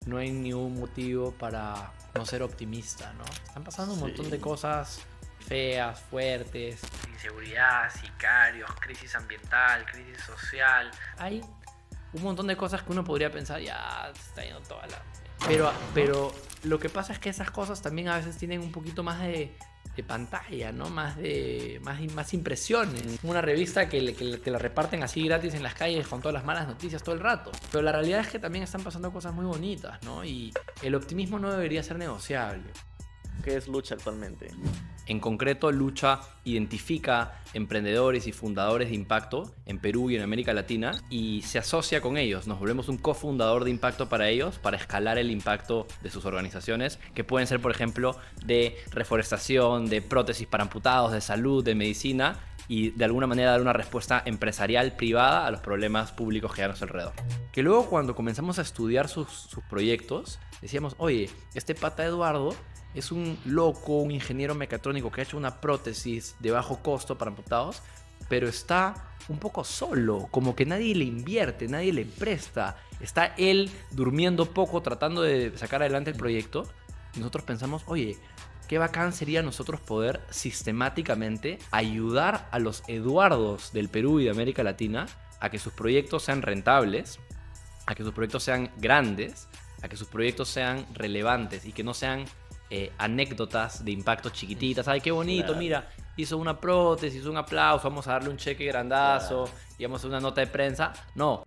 no hay ningún motivo para no ser optimista, ¿no? Están pasando un montón de Sí. cosas feas, fuertes, inseguridad, sicarios, crisis ambiental, crisis social. Hay un montón de cosas que uno podría pensar, ya se está yendo toda la... Pero lo que pasa es que esas cosas también a veces tienen un poquito más de pantalla, ¿no? Más impresiones. Una revista que te la reparten así gratis en las calles con todas las malas noticias todo el rato. Pero la realidad es que también están pasando cosas muy bonitas, ¿no? Y el optimismo no debería ser negociable. ¿Qué es Lucha actualmente? En concreto, Lucha identifica emprendedores y fundadores de impacto en Perú y en América Latina y se asocia con ellos. Nos volvemos un cofundador de impacto para ellos, para escalar el impacto de sus organizaciones, que pueden ser, por ejemplo, de reforestación, de prótesis para amputados, de salud, de medicina, y de alguna manera dar una respuesta empresarial privada a los problemas públicos que hay a nuestro alrededor. Que luego, cuando comenzamos a estudiar sus proyectos, decíamos, oye, este pata Eduardo es un loco, un ingeniero mecatrónico que ha hecho una prótesis de bajo costo para amputados, pero está un poco solo, como que nadie le invierte, nadie le presta. Está él durmiendo poco tratando de sacar adelante el proyecto. Y nosotros pensamos, oye, qué bacán sería nosotros poder sistemáticamente ayudar a los Eduardos del Perú y de América Latina a que sus proyectos sean rentables, a que sus proyectos sean grandes, a que sus proyectos sean relevantes y que no sean anécdotas de impacto chiquititas. Ay, qué bonito, Claro, mira, hizo una prótesis, hizo un aplauso, vamos a darle un cheque grandazo claro. y vamos a hacer una nota de prensa. No.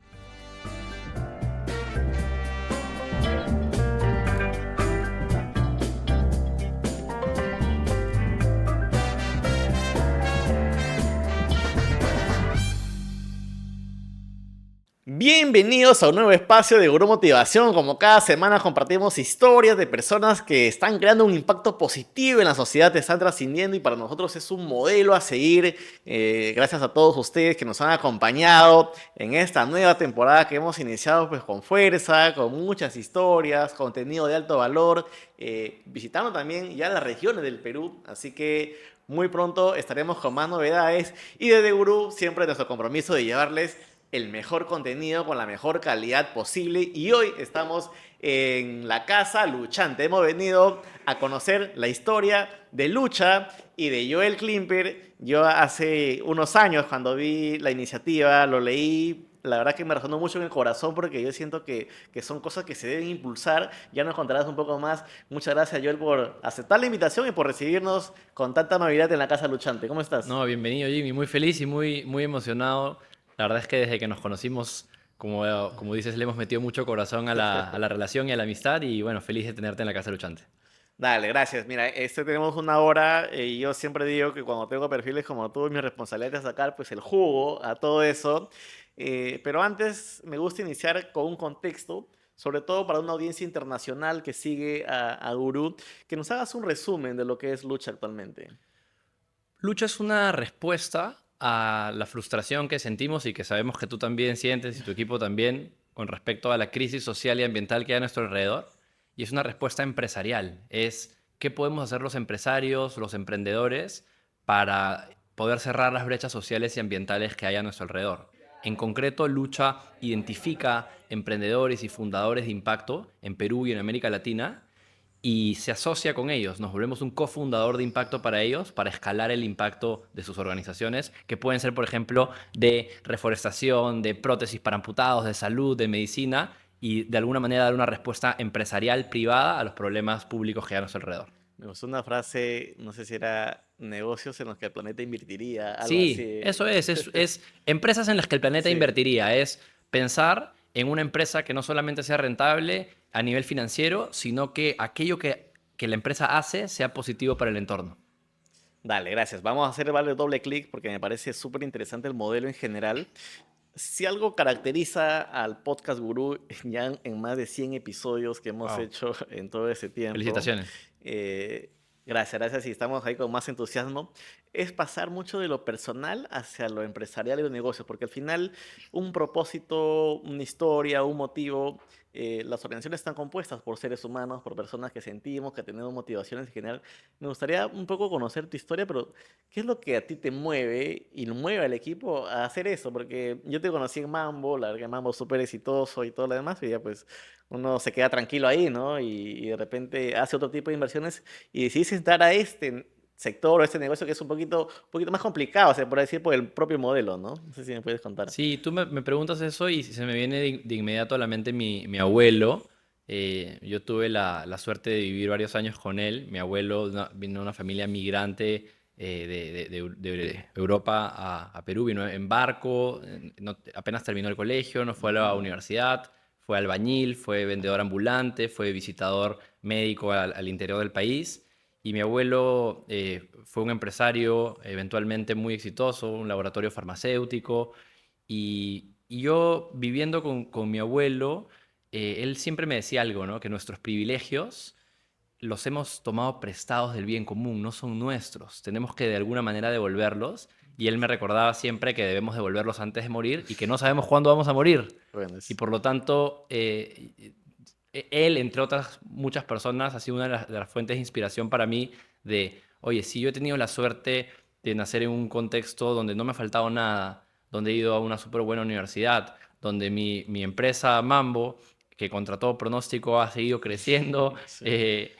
Bienvenidos a un nuevo espacio de Gurú Motivación. Como cada semana compartimos historias de personas que están creando un impacto positivo en la sociedad, te están trascendiendo y para nosotros es un modelo a seguir. Gracias a todos ustedes que nos han acompañado en esta nueva temporada que hemos iniciado pues con fuerza, con muchas historias, contenido de alto valor, visitando también ya las regiones del Perú. Así que muy pronto estaremos con más novedades y desde Gurú siempre nuestro compromiso de llevarles el mejor contenido con la mejor calidad posible y hoy estamos en la Casa Luchante. Hemos venido a conocer la historia de Lucha y de Joel Klimper. Yo hace unos años cuando vi la iniciativa, lo leí, la verdad que me resonó mucho en el corazón porque yo siento que son cosas que se deben impulsar. Ya nos contarás un poco más. Muchas gracias Joel por aceptar la invitación y por recibirnos con tanta amabilidad en la Casa Luchante. ¿Cómo estás? No, bienvenido Jimmy, muy feliz y muy emocionado. La verdad es que desde que nos conocimos, como dices, le hemos metido mucho corazón a la relación y a la amistad y bueno, feliz de tenerte en la Casa Luchante. Dale, gracias. Mira, tenemos una hora y yo siempre digo que cuando tengo perfiles como tú, mi responsabilidad es sacar pues el jugo a todo eso. Pero antes me gusta iniciar con un contexto, sobre todo para una audiencia internacional que sigue a Gurú, que nos hagas un resumen de lo que es Lucha actualmente. Lucha es una respuesta a la frustración que sentimos y que sabemos que tú también sientes y tu equipo también con respecto a la crisis social y ambiental que hay a nuestro alrededor. Y es una respuesta empresarial. Es qué podemos hacer los empresarios, los emprendedores para poder cerrar las brechas sociales y ambientales que hay a nuestro alrededor. En concreto, Lucha identifica emprendedores y fundadores de impacto en Perú y en América Latina y se asocia con ellos. Nos volvemos un cofundador de impacto para ellos, para escalar el impacto de sus organizaciones, que pueden ser, por ejemplo, de reforestación, de prótesis para amputados, de salud, de medicina, y de alguna manera dar una respuesta empresarial privada a los problemas públicos que hay a nuestro alrededor. Me gustó una frase, no sé si era negocios en los que el planeta invertiría, algo Sí, así. eso es empresas en las que el planeta Sí. invertiría, es pensar en una empresa que no solamente sea rentable a nivel financiero, sino que aquello que la empresa hace sea positivo para el entorno. Dale, gracias. Vamos a hacer vale doble clic porque me parece súper interesante el modelo en general. Si algo caracteriza al podcast Gurú ya en más de 100 episodios que hemos Wow. hecho en todo ese tiempo, Felicitaciones. eh, gracias y estamos ahí con más entusiasmo, es pasar mucho de lo personal hacia lo empresarial y los negocios, porque al final un propósito, una historia, un motivo las organizaciones están compuestas por seres humanos, por personas que sentimos, que tenemos motivaciones en general. Me gustaría un poco conocer tu historia, pero ¿qué es lo que a ti te mueve y lo mueve al equipo a hacer eso? Porque yo te conocí en Mambo, la verdad que Mambo es súper exitoso y todo lo demás, y ya pues uno se queda tranquilo ahí, ¿no? Y de repente hace otro tipo de inversiones y decidís entrar a este sector o este negocio que es un poquito más complicado, o sea, por decir, por el propio modelo, ¿no? No sé si me puedes contar. Sí, tú me preguntas eso y se me viene de inmediato a la mente mi abuelo. Yo tuve la suerte de vivir varios años con él. Mi abuelo vino de una familia migrante de Europa a Perú, vino en barco, apenas terminó el colegio, no fue a la Wow. universidad, fue albañil, fue vendedor ambulante, fue visitador médico al interior del país. Y mi abuelo fue un empresario eventualmente muy exitoso, un laboratorio farmacéutico. Y yo viviendo con mi abuelo, él siempre me decía algo, ¿no? Que nuestros privilegios los hemos tomado prestados del bien común, no son nuestros. Tenemos que de alguna manera devolverlos. Y él me recordaba siempre que debemos devolverlos antes de morir y que no sabemos cuándo vamos a morir. Bueno, Y por lo tanto, él, entre otras muchas personas, ha sido una de las fuentes de inspiración para mí de, oye, si yo he tenido la suerte de nacer en un contexto donde no me ha faltado nada, donde he ido a una súper buena universidad, donde mi empresa Mambo, que contra todo pronóstico ha seguido creciendo, sí. eh,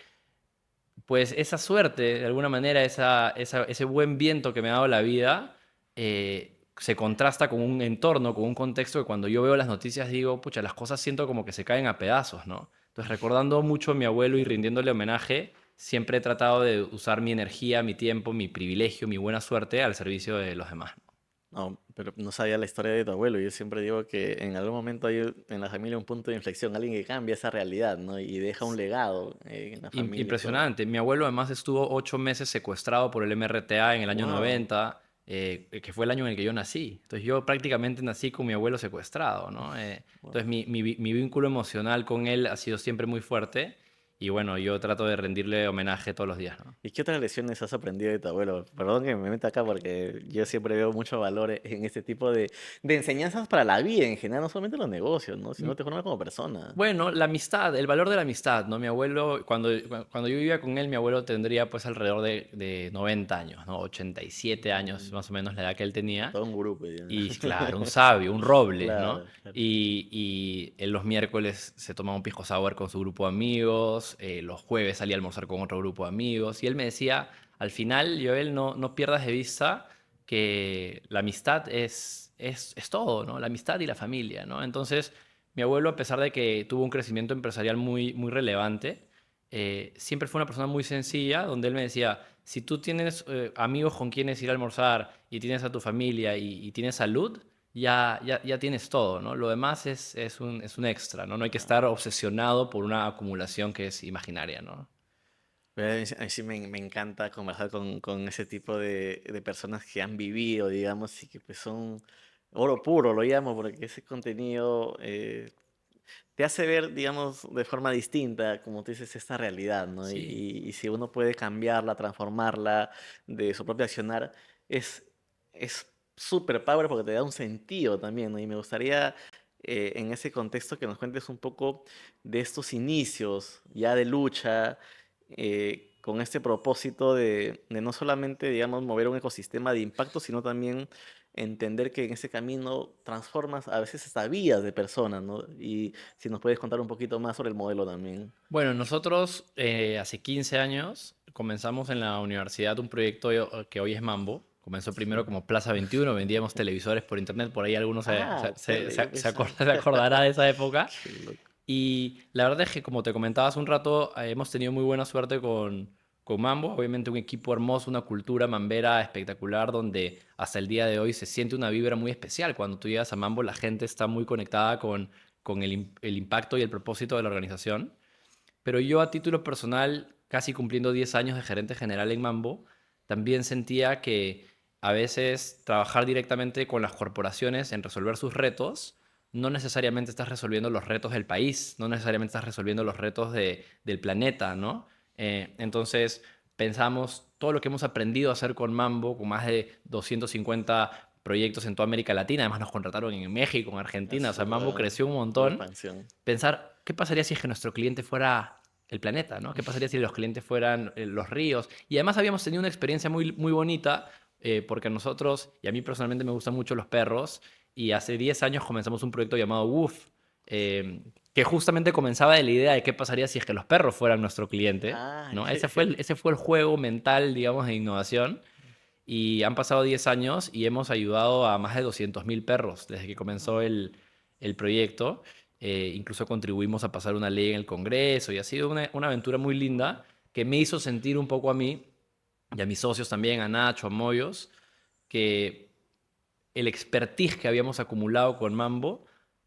pues esa suerte, de alguna manera, ese buen viento que me ha dado la vida, se contrasta con un entorno, con un contexto que cuando yo veo las noticias digo, pucha, las cosas siento como que se caen a pedazos, ¿no? Entonces, recordando mucho a mi abuelo y rindiéndole homenaje, siempre he tratado de usar mi energía, mi tiempo, mi privilegio, mi buena suerte al servicio de los demás, ¿no? No, pero no sabía la historia de tu abuelo. Yo siempre digo que en algún momento hay en la familia un punto de inflexión, alguien que cambia esa realidad, ¿no? Y deja un legado en la familia y todo. Impresionante. Mi abuelo además estuvo 8 meses secuestrado por el MRTA en el año Wow. 90, que fue el año en el que yo nací. Entonces yo prácticamente nací con mi abuelo secuestrado, ¿no? Entonces Wow. mi vínculo emocional con él ha sido siempre muy fuerte y bueno, yo trato de rendirle homenaje todos los días, ¿no? ¿Y qué otras lecciones has aprendido de tu abuelo? Perdón que me meta acá porque yo siempre veo mucho valor en este tipo de enseñanzas para la vida en general, no solamente los negocios, ¿no? Sino te forma como persona. Bueno, la amistad, el valor de la amistad, ¿no? Mi abuelo, cuando yo vivía con él, mi abuelo tendría pues alrededor de 90 años, ¿no? 87 años, Mm, más o menos la edad que él tenía. todo un grupo, ya. Y claro, un sabio, un roble, ¿no? Claro, claro. Y él los miércoles se tomaba un pisco sour con su grupo de amigos, los jueves salía a almorzar con otro grupo de amigos. Y él me decía, al final, Joel, no pierdas de vista que la amistad es todo, ¿no? La amistad y la familia, ¿no? Entonces, mi abuelo, a pesar de que tuvo un crecimiento empresarial muy relevante, siempre fue una persona muy sencilla, donde él me decía, si tú tienes amigos con quienes ir a almorzar y tienes a tu familia y tienes salud, ya tienes todo, ¿no? Lo demás es un extra, ¿no? No hay que estar obsesionado por una acumulación que es imaginaria, ¿no? Pero a mí sí me encanta conversar con ese tipo de personas que han vivido, digamos, y que pues son oro puro, lo llamo, porque ese contenido te hace ver, digamos, de forma distinta, como tú dices, esta realidad, ¿no? Sí. Y si uno puede cambiarla, transformarla de su propio accionar, es, es súper power porque te da un sentido también, ¿no? Y me gustaría, en ese contexto, que nos cuentes un poco de estos inicios ya de lucha, con este propósito de no solamente, digamos, mover un ecosistema de impacto, sino también entender que en ese camino transformas a veces hasta vidas de personas, ¿no? Y si nos puedes contar un poquito más sobre el modelo también. Bueno, nosotros hace 15 años comenzamos en la universidad un proyecto que hoy es Mambo. Comenzó primero Sí. como Plaza 21, vendíamos televisores por internet, por ahí algunos Ah, tele, yo pensaba. se acordará de esa época. Qué loco. Y la verdad es que, como te comentaba hace un rato, hemos tenido muy buena suerte con Mambo. Obviamente un equipo hermoso, una cultura mambera espectacular, donde hasta el día de hoy se siente una vibra muy especial. Cuando tú llegas a Mambo, la gente está muy conectada con el impacto y el propósito de la organización. Pero yo a título personal, casi cumpliendo 10 años de gerente general en Mambo, también sentía que a veces trabajar directamente con las corporaciones en resolver sus retos, no necesariamente estás resolviendo los retos del país, no necesariamente estás resolviendo los retos del planeta, ¿no? Entonces pensamos todo lo que hemos aprendido a hacer con Mambo, con más de 250 proyectos en toda América Latina, además nos contrataron en México, en Argentina, o sea, Eso, Mambo creció un full montón. expansión. Pensar ¿qué pasaría si es que nuestro cliente fuera el planeta, ¿no? ¿Qué pasaría si los clientes fueran los ríos? Y además habíamos tenido una experiencia muy, muy bonita porque a nosotros, y a mí personalmente me gustan mucho los perros, y hace 10 años comenzamos un proyecto llamado Woof, que justamente comenzaba de la idea de qué pasaría si es que los perros fueran nuestro cliente, Ah, ¿no? Ese fue el juego mental, digamos, de innovación. Y han pasado 10 años y hemos ayudado a más de 200.000 perros desde que comenzó el proyecto. Incluso contribuimos a pasar una ley en el Congreso y ha sido una aventura muy linda que me hizo sentir un poco a mí y a mis socios también, a Nacho, a Moyos, que el expertise que habíamos acumulado con Mambo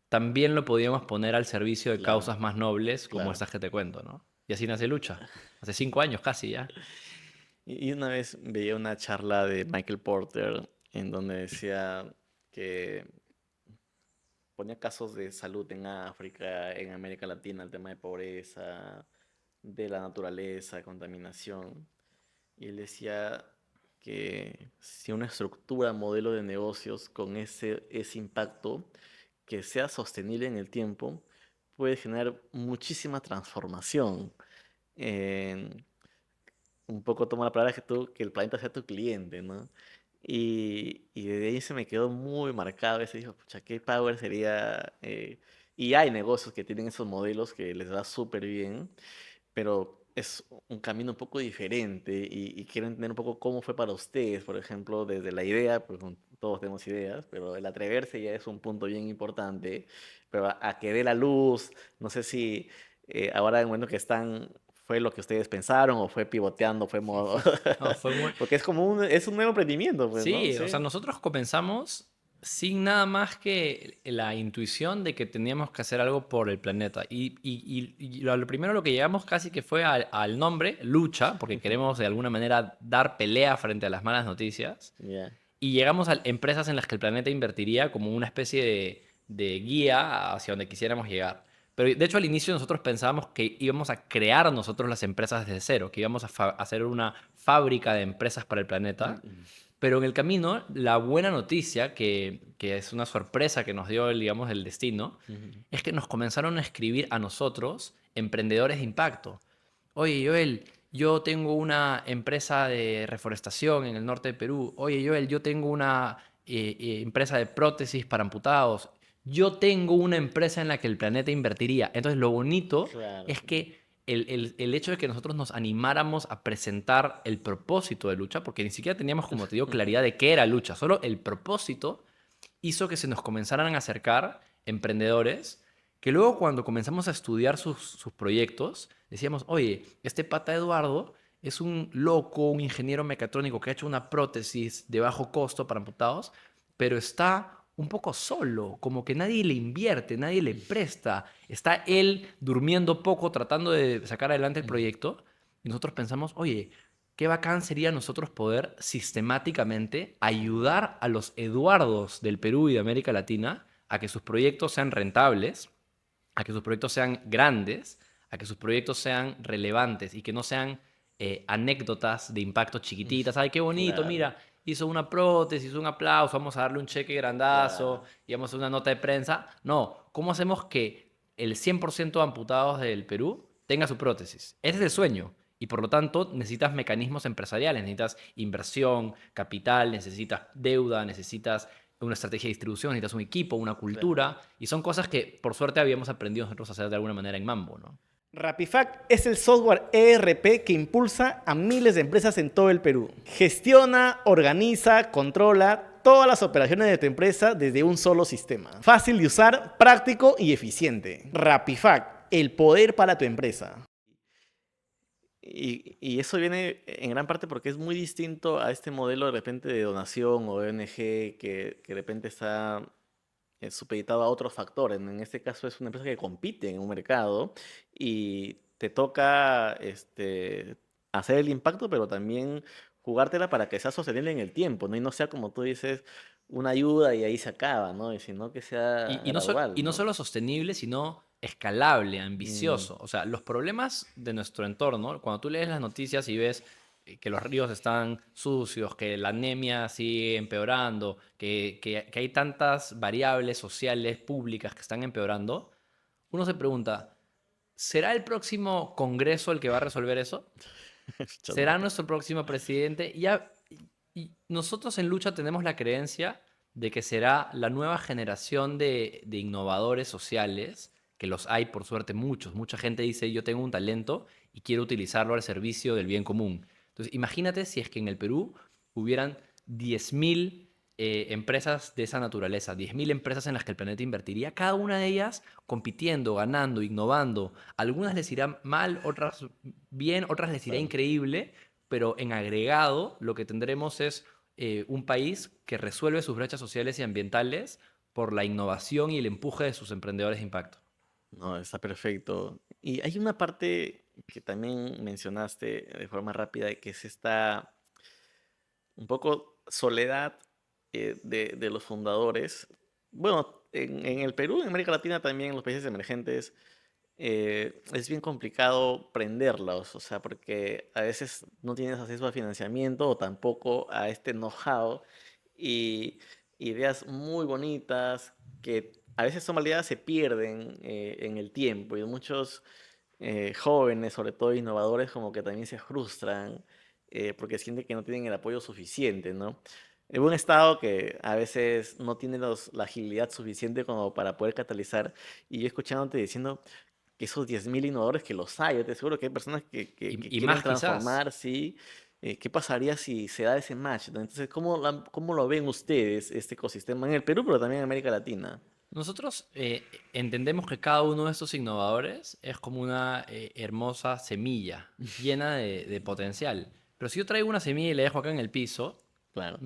también lo podíamos poner al servicio de claro, causas más nobles como claro. estas que te cuento, ¿no? Y así nace Lucha. Hace 5 años casi ya. Y una vez veía una charla de Michael Porter en donde decía que ponía casos de salud en África, en América Latina, el tema de pobreza, de la naturaleza, contaminación. Y él decía que si una estructura, modelo de negocios con ese impacto que sea sostenible en el tiempo, puede generar muchísima transformación. En- un poco toma la palabra que el planeta sea tu cliente, ¿no? Y desde ahí se me quedó muy marcado ese, dijo, pucha, qué power sería. Y hay negocios que tienen esos modelos que les va súper bien, pero es un camino un poco diferente y quiero entender un poco cómo fue para ustedes, por ejemplo, desde la idea, pues todos tenemos ideas, pero el atreverse ya es un punto bien importante, pero a que dé la luz, no sé si ahora en el momento que están, fue lo que ustedes pensaron o fue pivoteando, fue modo, No, fue muy, porque es como es un nuevo emprendimiento, pues, ¿no? Sí, o sea, Sí. nosotros comenzamos sin nada más que la intuición de que teníamos que hacer algo por el planeta. Y lo primero lo que llegamos casi que fue al nombre, lucha, porque queremos de alguna manera dar pelea frente a las malas noticias. Ya. Y llegamos a empresas en las que el planeta invertiría como una especie de guía hacia donde quisiéramos llegar. Pero de hecho al inicio nosotros pensábamos que íbamos a crear nosotros las empresas desde cero, que íbamos a hacer una fábrica de empresas para el planeta. Pero en el camino, la buena noticia, que es una sorpresa que nos dio, digamos, el destino, es que nos comenzaron a escribir a nosotros, emprendedores de impacto. Oye, Joel, yo tengo una empresa de reforestación en el norte de Perú. Oye, Joel, yo tengo una empresa de prótesis para amputados. Yo tengo una empresa en la que el planeta invertiría. Entonces, lo bonito Claro. es que el hecho de que nosotros nos animáramos a presentar el propósito de lucha, porque ni siquiera teníamos, como te digo, claridad de qué era lucha, solo el propósito hizo que se nos comenzaran a acercar emprendedores que luego cuando comenzamos a estudiar sus proyectos, decíamos, oye, este pata Eduardo es un loco, un ingeniero mecatrónico que ha hecho una prótesis de bajo costo para amputados, pero está un poco solo, como que nadie le invierte, nadie le presta. Está él durmiendo poco tratando de sacar adelante el proyecto y nosotros pensamos, oye, qué bacán sería nosotros poder sistemáticamente ayudar a los Eduardos del Perú y de América Latina a que sus proyectos sean rentables, a que sus proyectos sean grandes, a que sus proyectos sean relevantes y que no sean anécdotas de impacto chiquititas. Ay, qué bonito, Claro, mira, hizo una prótesis, un aplauso, vamos a darle un cheque grandazo claro. y vamos a hacer una nota de prensa. No, ¿cómo hacemos que el 100% de amputados del Perú tenga su prótesis? Ese es el sueño. Y por lo tanto necesitas mecanismos empresariales, necesitas inversión, capital, necesitas deuda, necesitas una estrategia de distribución, necesitas un equipo, una Claro. cultura, y son cosas que por suerte habíamos aprendido nosotros a hacer de alguna manera en Mambo, ¿no? Rapifac es el software ERP que impulsa a miles de empresas en todo el Perú. Gestiona, organiza, controla todas las operaciones de tu empresa desde un solo sistema. Fácil de usar, práctico y eficiente. Rapifac, el poder para tu empresa. Y eso viene en gran parte porque es muy distinto a este modelo de repente de donación o ONG que de repente está supeditado a otros factores, ¿no? En este caso es una empresa que compite en un mercado y te toca hacer el impacto, pero también jugártela para que sea sostenible en el tiempo, ¿no? Y no sea como tú dices, una ayuda y ahí se acaba, ¿no? Y sino que sea Y gradual, no ¿no? solo sostenible, sino escalable, Mm, ambicioso. O sea, los problemas de nuestro entorno, cuando tú lees las noticias y ves que los ríos están sucios, que la anemia sigue empeorando, que hay tantas variables sociales, públicas que están empeorando, uno se pregunta, ¿Será el próximo Congreso el que va a resolver eso? Chamo. ¿Será nuestro próximo presidente? Y nosotros en Lucha tenemos la creencia de que será la nueva generación de innovadores sociales, que los hay por suerte muchos. Mucha gente dice, yo tengo un talento y quiero utilizarlo al servicio del bien común. Entonces, imagínate si es que en el Perú hubieran 10.000 empresas de esa naturaleza, 10.000 empresas en las que el planeta invertiría, cada una de ellas compitiendo, ganando, innovando. Algunas les irá mal, otras bien, otras les irá Claro. increíble, pero en agregado lo que tendremos es un país que resuelve sus brechas sociales y ambientales por la innovación y el empuje de sus emprendedores de impacto. No, está perfecto. Y hay una parte que también mencionaste de forma rápida, que es esta un poco soledad de los fundadores. Bueno, en el Perú, en América Latina también, en los países emergentes, es bien complicado prenderlos, o sea, porque a veces no tienes acceso a financiamiento o tampoco a este know-how y ideas muy bonitas que a veces son validadas se pierden en el tiempo y muchos jóvenes, sobre todo innovadores, como que también se frustran porque sienten que no tienen el apoyo suficiente, ¿no? En un estado que a veces no tiene la agilidad suficiente como para poder catalizar, y yo escuchándote diciendo que esos 10.000 innovadores que los hay, yo te aseguro que hay personas que Y quieren más quizás. transformar, sí. ¿Qué pasaría si se da ese match, ¿no? Entonces, ¿cómo lo ven ustedes, este ecosistema en el Perú, pero también en América Latina? Nosotros entendemos que cada uno de estos innovadores es como una hermosa semilla llena de potencial. Pero si yo traigo una semilla y la dejo acá en el piso, Claro,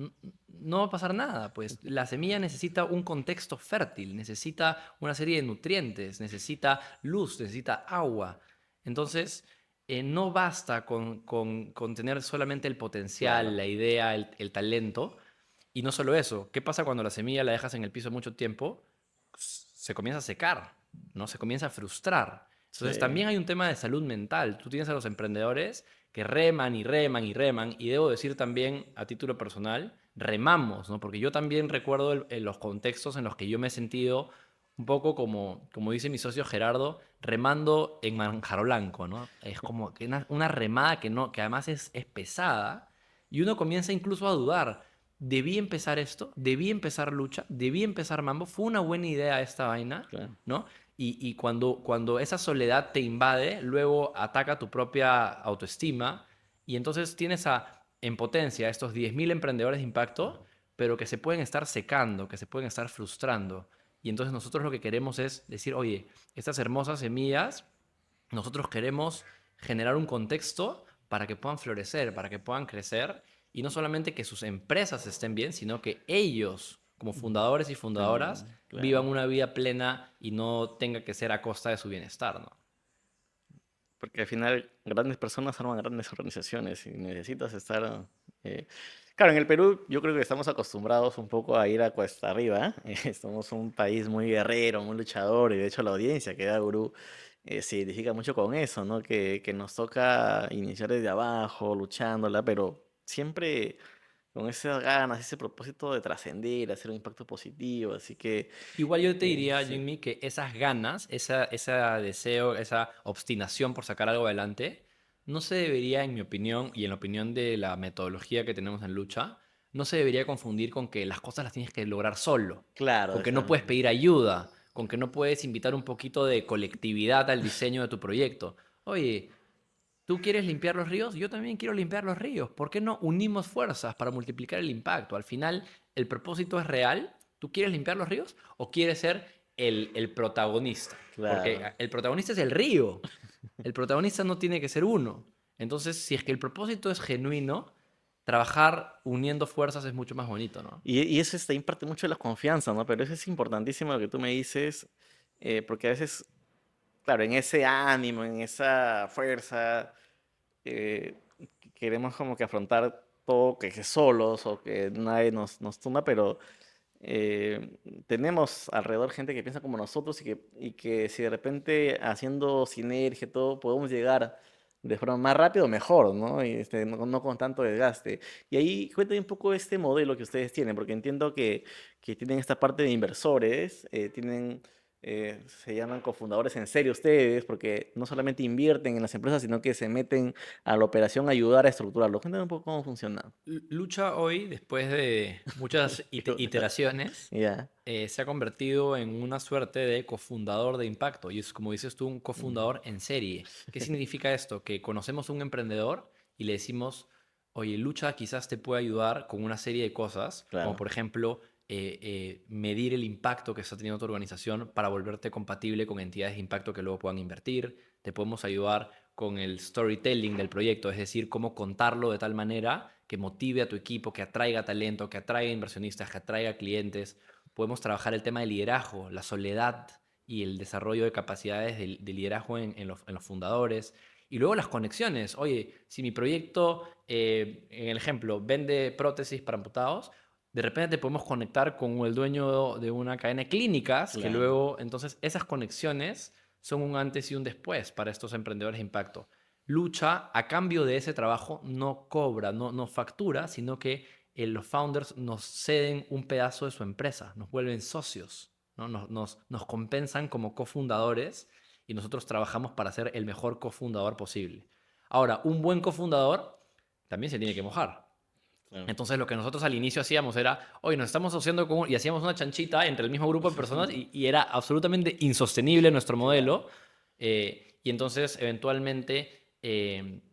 no va a pasar nada, pues la semilla necesita un contexto fértil, necesita una serie de nutrientes, necesita luz, necesita agua. Entonces, no basta con tener solamente el potencial, claro, la idea, el talento. Y no solo eso, ¿qué pasa cuando la semilla la dejas en el piso mucho tiempo? Se comienza a secar, ¿no? Se comienza a frustrar. Entonces sí, también hay un tema de salud mental. Tú tienes a los emprendedores que reman y reman y reman, y debo decir también a título personal, remamos, ¿no? Porque yo también recuerdo los contextos en los que yo me he sentido un poco como dice mi socio Gerardo, remando en manjar blanco, ¿no? Es como que una remada que, no, que además es pesada, y uno comienza incluso a dudar. ¿Debí empezar esto? ¿Debí empezar lucha? ¿Debí empezar mambo? ¿Fue una buena idea esta vaina? claro. ¿No? Y cuando esa soledad te invade, luego ataca tu propia autoestima y entonces tienes en potencia estos 10.000 emprendedores de impacto, pero que se pueden estar secando, que se pueden estar frustrando. Y entonces nosotros lo que queremos es decir, oye, estas hermosas semillas, nosotros queremos generar un contexto para que puedan florecer, para que puedan crecer, y no solamente que sus empresas estén bien, sino que ellos, como fundadores y fundadoras, También, vivan claro. una vida plena y no tenga que ser a costa de su bienestar, ¿no? Porque al final grandes personas arman grandes organizaciones y necesitas estar... eh, Claro, en el Perú yo creo que estamos acostumbrados un poco a ir a cuesta arriba. Somos un país muy guerrero, muy luchador y de hecho la audiencia que da Gurú se identifica mucho con eso, ¿no? Que nos toca iniciar desde abajo, luchándola, pero siempre con esas ganas, ese propósito de trascender, hacer un impacto positivo. Así que Igual yo te diría, sí, Jimmy, que esas ganas, ese deseo, esa obstinación por sacar algo adelante, no se debería, en mi opinión, y en la opinión de la metodología que tenemos en lucha, no se debería confundir con que las cosas las tienes que lograr solo, claro, con que no puedes pedir ayuda, con que no puedes invitar un poquito de colectividad al diseño de tu proyecto. Oye, ¿tú quieres limpiar los ríos? Yo también quiero limpiar los ríos. ¿Por qué no unimos fuerzas para multiplicar el impacto? Al final, el propósito es real. ¿Tú quieres limpiar los ríos o quieres ser el protagonista? Porque claro. el protagonista es el río. El protagonista no tiene que ser uno. Entonces, si es que el propósito es genuino, trabajar uniendo fuerzas es mucho más bonito, ¿no? Y eso también parte mucho de la confianza, ¿no? Pero eso es importantísimo lo que tú me dices, porque a veces, claro, en ese ánimo, en esa fuerza, eh, queremos como que afrontar todo que solos o que nadie nos tumba, pero tenemos alrededor gente que piensa como nosotros y que si de repente haciendo sinergia y todo podemos llegar de forma más rápido, mejor, ¿no? Y no con tanto desgaste. Y ahí cuéntame un poco este modelo que ustedes tienen, porque entiendo que tienen esta parte de inversores, tienen se llaman cofundadores en serio ustedes, porque no solamente invierten en las empresas, sino que se meten a la operación a ayudar a estructurarlo. Cuéntame un poco cómo funciona. Lucha hoy, después de muchas iteraciones, Ya. se ha convertido en una suerte de cofundador de impacto. Y es, como dices tú, un Mm. cofundador en serie. ¿Qué significa esto? Que conocemos a un emprendedor y le decimos, oye, Lucha quizás te puede ayudar con una serie de cosas, como Claro. por ejemplo, medir el impacto que está teniendo tu organización para volverte compatible con entidades de impacto que luego puedan invertir. Te podemos ayudar con el storytelling del proyecto, es decir, cómo contarlo de tal manera que motive a tu equipo, que atraiga talento, que atraiga inversionistas, que atraiga clientes. Podemos trabajar el tema del liderazgo, la soledad y el desarrollo de capacidades de liderazgo en los fundadores. Y luego las conexiones. Oye, si mi proyecto, en el ejemplo, vende prótesis para amputados, de repente te podemos conectar con el dueño de una cadena de clínicas, que Claro. luego, entonces, esas conexiones son un antes y un después para estos emprendedores de impacto. Lucha, a cambio de ese trabajo, no cobra, no factura, sino que los founders nos ceden un pedazo de su empresa, nos vuelven socios, ¿no? Nos compensan como cofundadores y nosotros trabajamos para ser el mejor cofundador posible. Ahora, un buen cofundador también se tiene que mojar. Claro. Entonces lo que nosotros al inicio hacíamos era, oye, nos estamos asociando con... Y hacíamos una chanchita entre el mismo grupo de personas y era absolutamente insostenible nuestro Claro. modelo. Y entonces eventualmente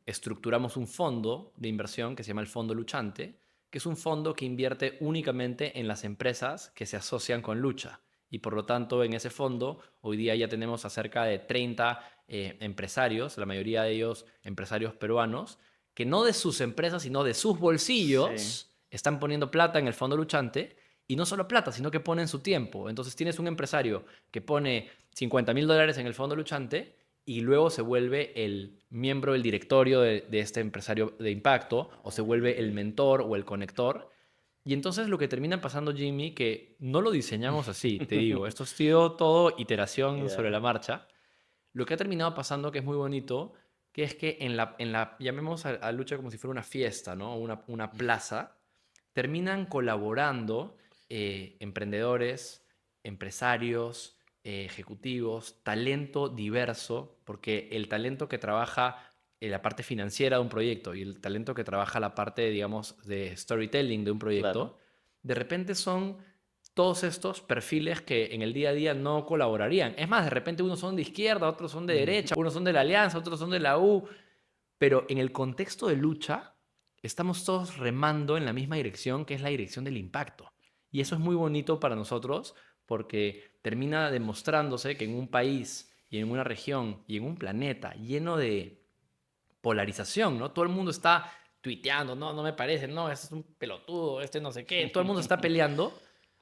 estructuramos un fondo de inversión que se llama el Fondo Luchante, que es un fondo que invierte únicamente en las empresas que se asocian con Lucha. Y por lo tanto, en ese fondo, hoy día ya tenemos a cerca de 30 empresarios, la mayoría de ellos empresarios peruanos, que no de sus empresas, sino de sus Sí. bolsillos, están poniendo plata en el fondo luchante. Y no solo plata, sino que ponen su tiempo. Entonces tienes un empresario que pone $50,000 en el fondo luchante y luego se vuelve el miembro del directorio de este empresario de impacto o se vuelve el mentor o el conector. Y entonces lo que termina pasando, Jimmy, que no lo diseñamos así, te digo, esto ha sido todo iteración sobre Ya. la marcha. Lo que ha terminado pasando, que es muy bonito, que es que llamemos a Lucha como si fuera una fiesta, ¿no? Una plaza, terminan colaborando emprendedores, empresarios, ejecutivos, talento diverso, porque el talento que trabaja en la parte financiera de un proyecto y el talento que trabaja la parte, digamos, de storytelling de un Claro. proyecto, de repente son todos estos perfiles que en el día a día no colaborarían. Es más, de repente unos son de izquierda, otros son de derecha, unos son de la Alianza, otros son de la U, pero en el contexto de lucha estamos todos remando en la misma dirección, que es la dirección del impacto. Y eso es muy bonito para nosotros porque termina demostrándose que en un país y en una región y en un planeta lleno de polarización, ¿no? Todo el mundo está tuiteando, no, no me parece, no, este es un pelotudo, este no sé qué, todo el mundo está peleando.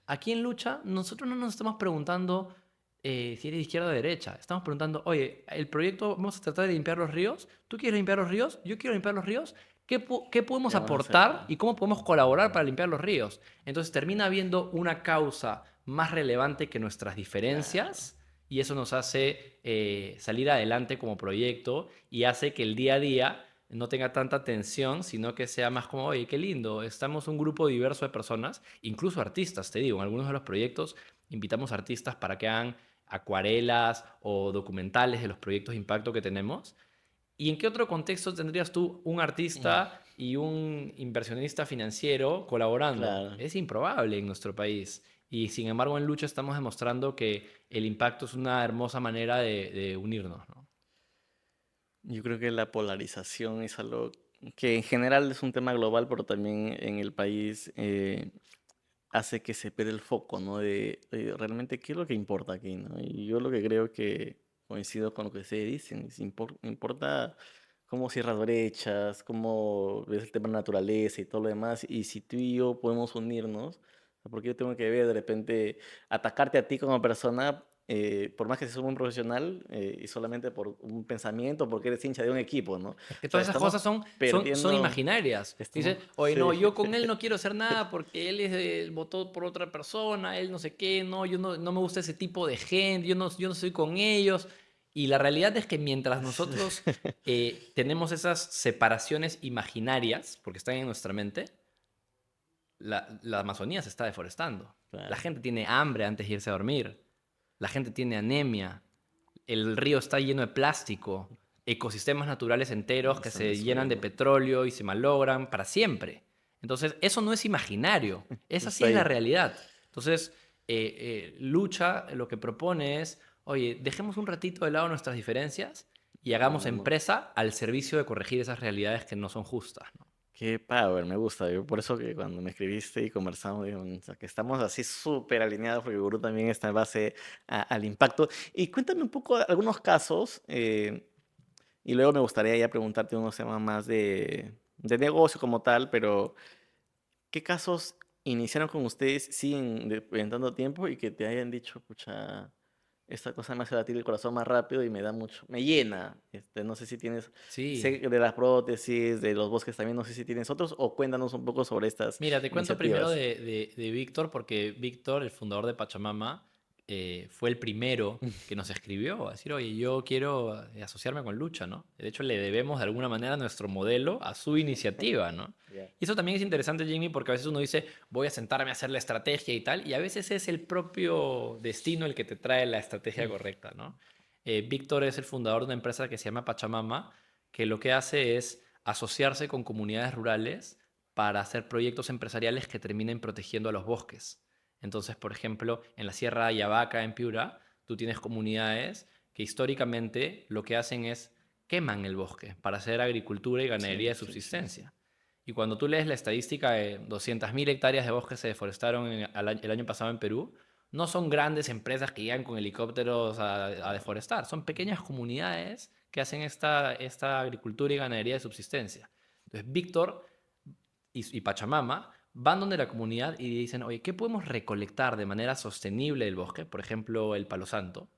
Aquí en Lucha, nosotros no nos estamos preguntando si eres de izquierda o de derecha. Estamos preguntando, oye, el proyecto, vamos a tratar de limpiar los ríos. ¿Tú quieres limpiar los ríos? Yo quiero limpiar los ríos. ¿Qué podemos ¿Qué vamos a hacer? aportar y cómo podemos colaborar para limpiar los ríos? Entonces termina habiendo una causa más relevante que nuestras Claro. diferencias y eso nos hace salir adelante como proyecto y hace que el día a día no tenga tanta tensión, sino que sea más como, oye, qué lindo, estamos un grupo diverso de personas, incluso artistas, te digo, en algunos de los proyectos invitamos artistas para que hagan acuarelas o documentales de los proyectos de impacto que tenemos. ¿Y en qué otro contexto tendrías tú un artista y un inversionista financiero colaborando? Claro. Es improbable en nuestro país. Y sin embargo, en Lucha estamos demostrando que el impacto es una hermosa manera de unirnos, ¿no? Yo creo que la polarización es algo que en general es un tema global, pero también en el país hace que se pierda el foco, ¿no? De realmente qué es lo que importa aquí, ¿no? Y yo lo que creo que coincido con lo que ustedes dicen, importa cómo cierras brechas, cómo ves el tema de la naturaleza y todo lo demás, y si tú y yo podemos unirnos, porque yo tengo que ver de repente atacarte a ti como persona, por más que seas un buen profesional, y solamente por un pensamiento, porque eres hincha de un equipo, ¿no? O Es que sea, todas esas estamos cosas son perdiendo, imaginarias. estamos, Dice, oye, sí, no, yo con él no quiero hacer nada porque votó por otra persona, él no sé qué, no, yo no me gusta ese tipo de gente, yo no soy con ellos. Y la realidad es que mientras nosotros tenemos esas separaciones imaginarias, porque están en nuestra mente, la Amazonía se está deforestando. La claro. gente tiene hambre antes de irse a dormir. la gente tiene anemia, el río está lleno de plástico, ecosistemas naturales enteros que Eso me se llenan de suena. petróleo y se malogran para siempre. Entonces, eso no es imaginario, esa sí Está es la ahí. realidad. Entonces, Lucha lo que propone es, oye, dejemos un ratito de lado nuestras diferencias y hagamos Vamos. empresa al servicio de corregir esas realidades que no son justas, ¿no? Qué power, me gusta. Yo por eso que cuando me escribiste y conversamos, digo, o sea, que estamos así súper alineados, porque Gurú también está en base al impacto. Y cuéntame un poco algunos casos, y luego me gustaría ya preguntarte unos temas más de negocio como tal, pero ¿qué casos iniciaron con ustedes, siguen en tanto tiempo y que te hayan dicho, pucha, esta cosa me hace latir el corazón más rápido y me da mucho, me llena? No sé si tienes, sé Sí. de las prótesis, de los bosques también, no sé si tienes otros, o cuéntanos un poco sobre estas Mira, te cuento primero iniciativas. de Víctor, porque Víctor, el fundador de Pachamama, fue el primero que nos escribió a decir, oye, yo quiero asociarme con Lucha, ¿no? De hecho, le debemos de alguna manera nuestro modelo a su iniciativa, ¿no? Ya. Y eso también es interesante, Jimmy, porque a veces uno dice, voy a sentarme a hacer la estrategia y tal, y a veces es el propio destino el que te trae la estrategia correcta, ¿no? Víctor es el fundador de una empresa que se llama Pachamama, que lo que hace es asociarse con comunidades rurales para hacer proyectos empresariales que terminen protegiendo a los bosques. Entonces, por ejemplo, en la Sierra de Ayabaca, en Piura, tú tienes comunidades que históricamente lo que hacen es queman el bosque para hacer agricultura y ganadería Sí, de sí, sí, sí. subsistencia. Y cuando tú lees la estadística de 200.000 hectáreas de bosque se deforestaron el año pasado en Perú, no son grandes empresas que llegan con helicópteros a Claro. deforestar, son pequeñas comunidades que hacen esta agricultura y ganadería de subsistencia. Entonces, Víctor y Pachamama van donde la comunidad y dicen, oye, ¿qué podemos recolectar de manera sostenible del bosque? Por ejemplo, el palo santo.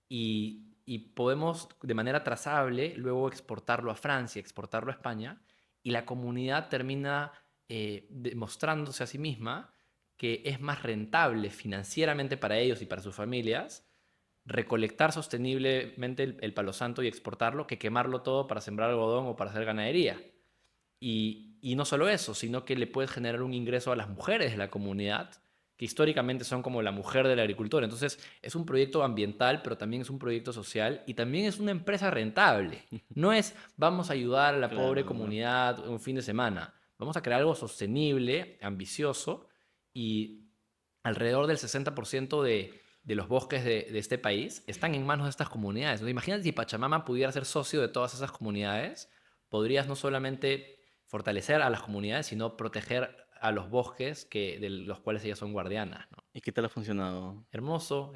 Y podemos de manera trazable luego exportarlo a Francia, exportarlo a España. Y la comunidad termina demostrándose a sí misma que es más rentable financieramente para ellos y para sus familias recolectar sosteniblemente el palo santo y exportarlo que quemarlo todo para sembrar algodón o para hacer ganadería. Y no solo eso, sino que le puedes generar un ingreso a las mujeres de la comunidad, que históricamente son como la mujer del agricultor. Entonces, es un proyecto ambiental, pero también es un proyecto social y también es una empresa rentable. No es vamos a ayudar a la pobre Claro. comunidad un fin de semana. Vamos a crear algo sostenible, ambicioso y alrededor del 60% de los bosques de este país están en manos de estas comunidades. Entonces, imagínate si Pachamama pudiera ser socio de todas esas comunidades, podrías no solamente fortalecer a las comunidades, sino proteger a los bosques de los cuales ellas son guardianas, ¿no? ¿Y qué tal ha funcionado? Hermoso.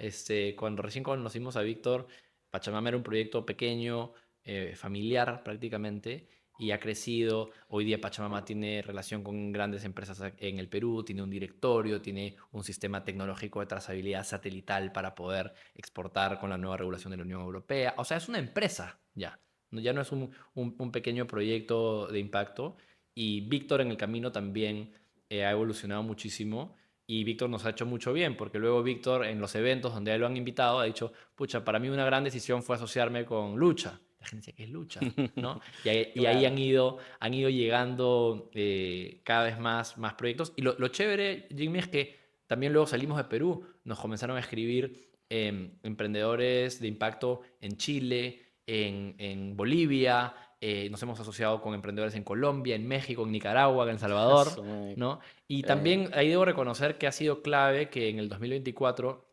Cuando recién conocimos a Víctor, Pachamama era un proyecto pequeño, familiar prácticamente, y ha crecido. Hoy día Pachamama tiene relación con grandes empresas en el Perú, tiene un directorio, tiene un sistema tecnológico de trazabilidad satelital para poder exportar con la nueva regulación de la Unión Europea. O sea, es una empresa ya. Ya no es un pequeño proyecto de impacto. Y Víctor en el camino también ha evolucionado muchísimo y Víctor nos ha hecho mucho bien, porque luego Víctor en los eventos donde a él lo han invitado ha dicho, pucha, para mí una gran decisión fue asociarme con Lucha. La gente dice, ¿qué es Lucha? ¿No? Y ahí Claro. han ido llegando cada vez más proyectos. Y lo chévere, Jimmy, es que también luego salimos de Perú, nos comenzaron a escribir emprendedores de impacto en Chile, en Bolivia, nos hemos asociado con emprendedores en Colombia, en México, en Nicaragua, en El Salvador, Su madre. ¿no? Y Eh, también ahí debo reconocer que ha sido clave que en el 2024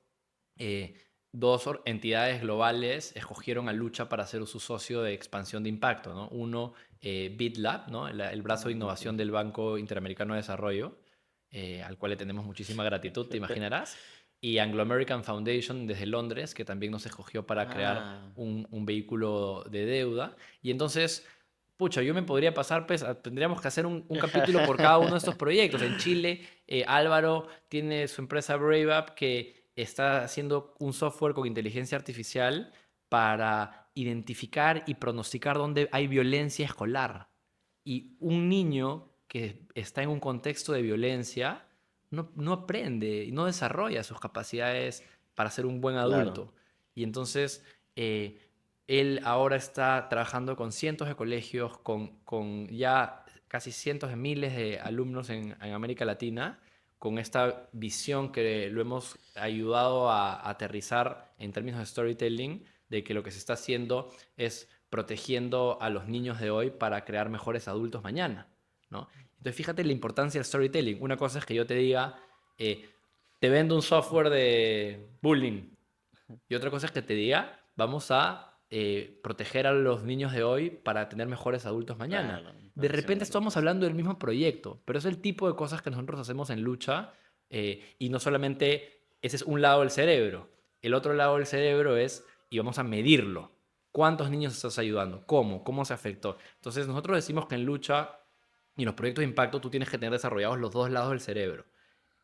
eh, dos entidades globales escogieron a Lucha para ser su socio de expansión de impacto, ¿no? Uno, BitLab, ¿no? El brazo de innovación del Banco Interamericano de Desarrollo, al cual le tenemos muchísima gratitud, te imaginarás. Y Anglo American Foundation desde Londres, que también nos escogió para crear Ah, un vehículo de deuda. Y entonces pucha, yo me podría pasar, pues, tendríamos que hacer un capítulo por cada uno de estos proyectos. En Chile, Álvaro tiene su empresa BraveUp que está haciendo un software con inteligencia artificial para identificar y pronosticar dónde hay violencia escolar. Y un niño que está en un contexto de violencia no aprende y no desarrolla sus capacidades para ser un buen claro. adulto. Y entonces, él ahora está trabajando con cientos de colegios, con ya casi cientos de miles de alumnos en América Latina, con esta visión que lo hemos ayudado a aterrizar en términos de storytelling, de que lo que se está haciendo es protegiendo a los niños de hoy para crear mejores adultos mañana, ¿no? Entonces fíjate la importancia del storytelling. Una cosa es que yo te diga, te vendo un software de bullying. Y otra cosa es que te diga, vamos a proteger a los niños de hoy para tener mejores adultos mañana. Claro, De una visión repente de largo estamos plazo. hablando del mismo proyecto, pero es el tipo de cosas que nosotros hacemos en lucha y no solamente ese es un lado del cerebro. El otro lado del cerebro es, y vamos a medirlo. ¿Cuántos niños estás ayudando? ¿Cómo? ¿Cómo se afectó? Entonces nosotros decimos que en lucha y en los proyectos de impacto tú tienes que tener desarrollados los dos lados del cerebro.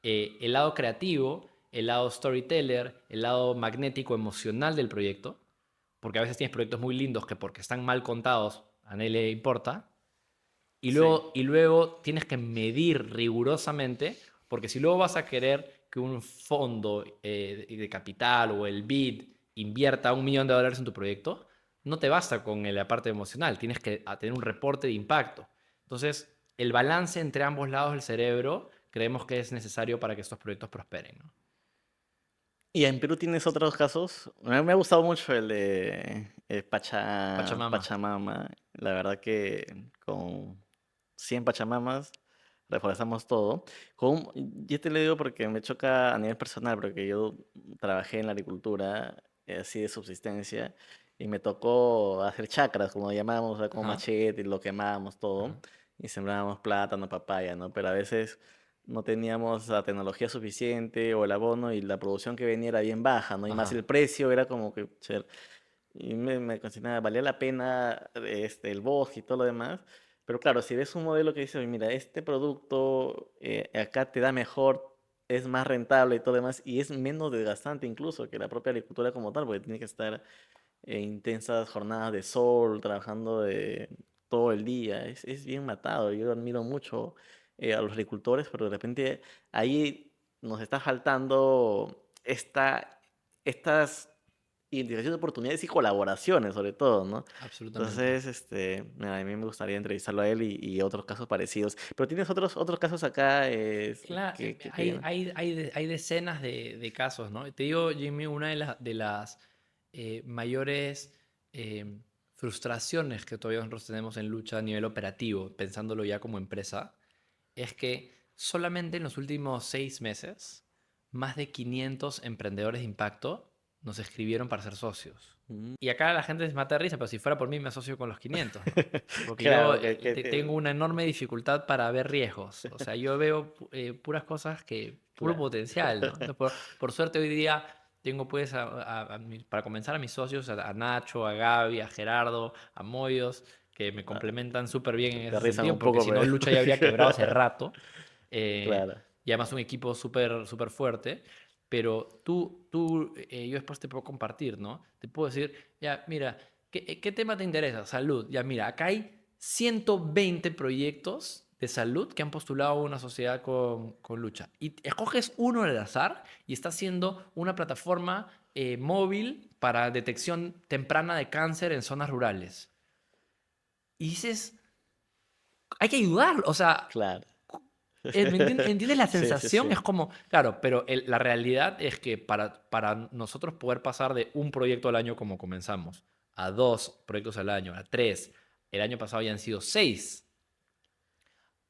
El lado creativo, el lado storyteller, el lado magnético emocional del proyecto, porque a veces tienes proyectos muy lindos que porque están mal contados a nadie le importa, Sí. y luego tienes que medir rigurosamente, porque si luego vas a querer que un fondo de capital o el BID invierta $1 millón en tu proyecto, no te basta con la parte emocional, tienes que tener un reporte de impacto. Entonces, el balance entre ambos lados del cerebro creemos que es necesario para que estos proyectos prosperen, ¿no? ¿Y en Perú tienes otros casos? A mí me ha gustado mucho el de Pachamama. Pachamama. La verdad que con 100 Pachamamas reforzamos todo. Yo te lo digo porque me choca a nivel personal, porque yo trabajé en la agricultura, así de subsistencia, y me tocó hacer chacras, como llamábamos, o sea, con Ajá, machete, y lo quemábamos todo, ajá, y sembrábamos plátano, papaya, ¿no? Pero a veces no teníamos la tecnología suficiente o el abono y la producción que venía era bien baja, ¿no? Y más ajá. el precio era como que, y me cuestionaba, ¿valía la pena el bosque y todo lo demás? Pero claro, si ves un modelo que dice, "Oye, mira, este producto acá te da mejor, es más rentable y todo lo demás, y es menos desgastante incluso que la propia agricultura como tal, porque tiene que estar en intensas jornadas de sol, trabajando todo el día, es bien matado. Yo admiro mucho a los agricultores, pero de repente ahí nos está faltando estas identificación de oportunidades y colaboraciones, sobre todo, ¿no? Absolutamente. Entonces, mira, a mí me gustaría entrevistarlo a él y otros casos parecidos. Pero tienes otros casos acá Claro, que vienen. hay decenas de casos, ¿no? Te digo, Jimmy, una de las mayores frustraciones que todavía nosotros tenemos en lucha a nivel operativo, pensándolo ya como empresa, es que solamente en los últimos 6 meses, más de 500 emprendedores de impacto nos escribieron para ser socios. Mm. Y acá la gente se mata de risa, pero si fuera por mí me asocio con los 500, ¿no? Porque yo Claro, tengo una enorme dificultad para ver riesgos. O sea, yo veo puras cosas puro claro. potencial, ¿no? Entonces, por suerte hoy día tengo pues, para comenzar a mis socios, a Nacho, a Gaby, a Gerardo, a Moyos, que me Ah, complementan súper bien en te ese rizan sentido, un porque poco, si no, pero... Lucha ya habría quebrado hace rato. Eh, Claro. y además un equipo súper súper fuerte. Pero yo después te puedo compartir, ¿no? Te puedo decir, ya, mira, ¿qué tema te interesa? Salud. Ya, mira, acá hay 120 proyectos de salud que han postulado a una sociedad con lucha. Y escoges uno al azar y está haciendo una plataforma móvil para detección temprana de cáncer en zonas rurales. Y dices, hay que ayudarlo. O sea, Claro. ¿entiendes la Sí, sí, sensación? sí. Es como, claro, pero la realidad es que para nosotros poder pasar de un proyecto al año como comenzamos, a 2 proyectos al año, a 3, el año pasado ya han sido 6,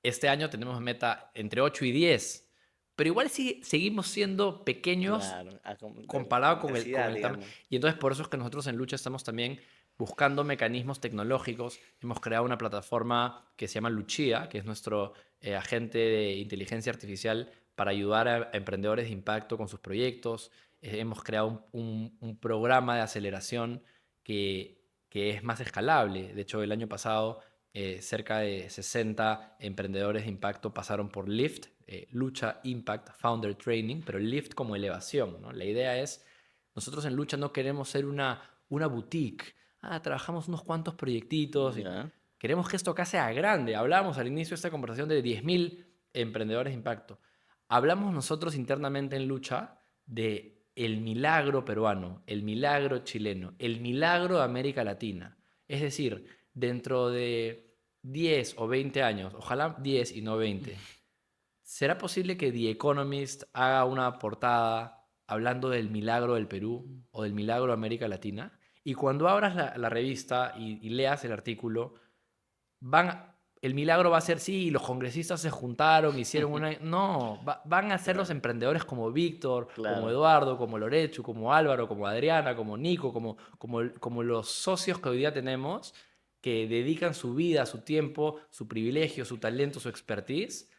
este año tenemos meta entre 8 y 10, pero igual seguimos siendo pequeños Claro. comparado con Intensidad, el tamaño. digamos. Y entonces por eso es que nosotros en Lucha estamos también buscando mecanismos tecnológicos. Hemos creado una plataforma que se llama Luchia, que es nuestro agente de inteligencia artificial para ayudar a emprendedores de impacto con sus proyectos. Hemos creado un programa de aceleración que es más escalable. De hecho, el año pasado cerca de 60 emprendedores de impacto pasaron por Lift, Lucha Impact Founder Training, pero Lift como elevación, ¿no? La idea es, nosotros en Lucha no queremos ser una boutique. Trabajamos unos cuantos proyectitos y Ya. queremos que esto acá sea grande. Hablábamos al inicio de esta conversación de 10.000 emprendedores de impacto. Hablamos nosotros internamente en Lucha de el milagro peruano, el milagro chileno, el milagro de América Latina. Es decir, dentro de 10 o 20 años, ojalá 10 y no 20, ¿Será posible que The Economist haga una portada hablando del milagro del Perú o del milagro de América Latina? Y cuando abras la revista y leas el artículo, el milagro va a ser, sí, los congresistas se juntaron, hicieron una... No, van a ser los Claro, emprendedores como Víctor, como claro. Eduardo, como Lorechu, como Álvaro, como Adriana, como Nico, como los socios que hoy día tenemos, que dedican su vida, su tiempo, su privilegio, su talento, su expertise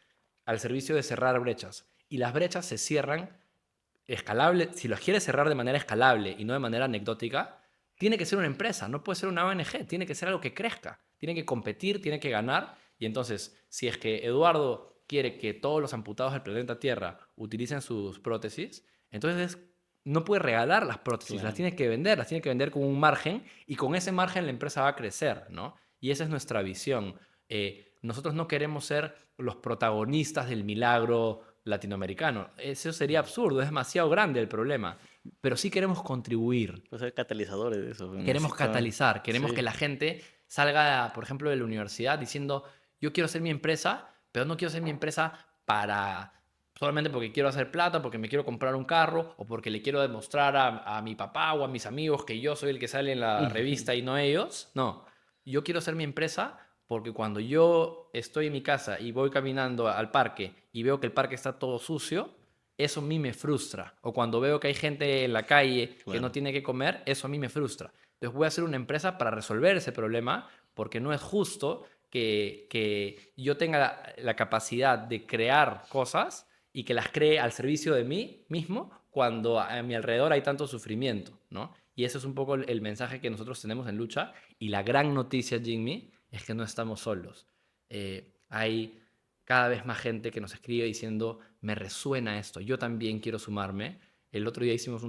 al servicio de cerrar brechas. Y las brechas se cierran escalable, si los quieres cerrar de manera escalable y no de manera anecdótica, tiene que ser una empresa, no puede ser una ONG, tiene que ser algo que crezca, tiene que competir, tiene que ganar. Y entonces, si es que Eduardo quiere que todos los amputados del planeta Tierra utilicen sus prótesis, entonces no puede regalar las prótesis, Claro. las tiene que vender con un margen y con ese margen la empresa va a crecer, ¿no? Y esa es nuestra visión. Nosotros no queremos ser los protagonistas del milagro latinoamericano. Eso sería absurdo, es demasiado grande el problema. Pero sí queremos contribuir, Puede ser catalizadores de eso. queremos Necesita. catalizar, queremos Sí. que la gente salga, por ejemplo, de la universidad diciendo, yo quiero hacer mi empresa, pero no quiero hacer mi empresa para solamente porque quiero hacer plata, porque me quiero comprar un carro o porque le quiero demostrar a mi papá o a mis amigos que yo soy el que sale en la revista y no ellos. No, yo quiero hacer mi empresa porque cuando yo estoy en mi casa y voy caminando al parque y veo que el parque está todo sucio, eso a mí me frustra. O cuando veo que hay gente en la calle que no Claro. tiene que comer, eso a mí me frustra. Entonces voy a hacer una empresa para resolver ese problema porque no es justo que yo tenga la capacidad de crear cosas y que las cree al servicio de mí mismo cuando a mi alrededor hay tanto sufrimiento, ¿no? Y ese es un poco el mensaje que nosotros tenemos en Lucha. Y la gran noticia, Jimmy, es que no estamos solos. Hay cada vez más gente que nos escribe diciendo, me resuena esto, yo también quiero sumarme. El otro día hicimos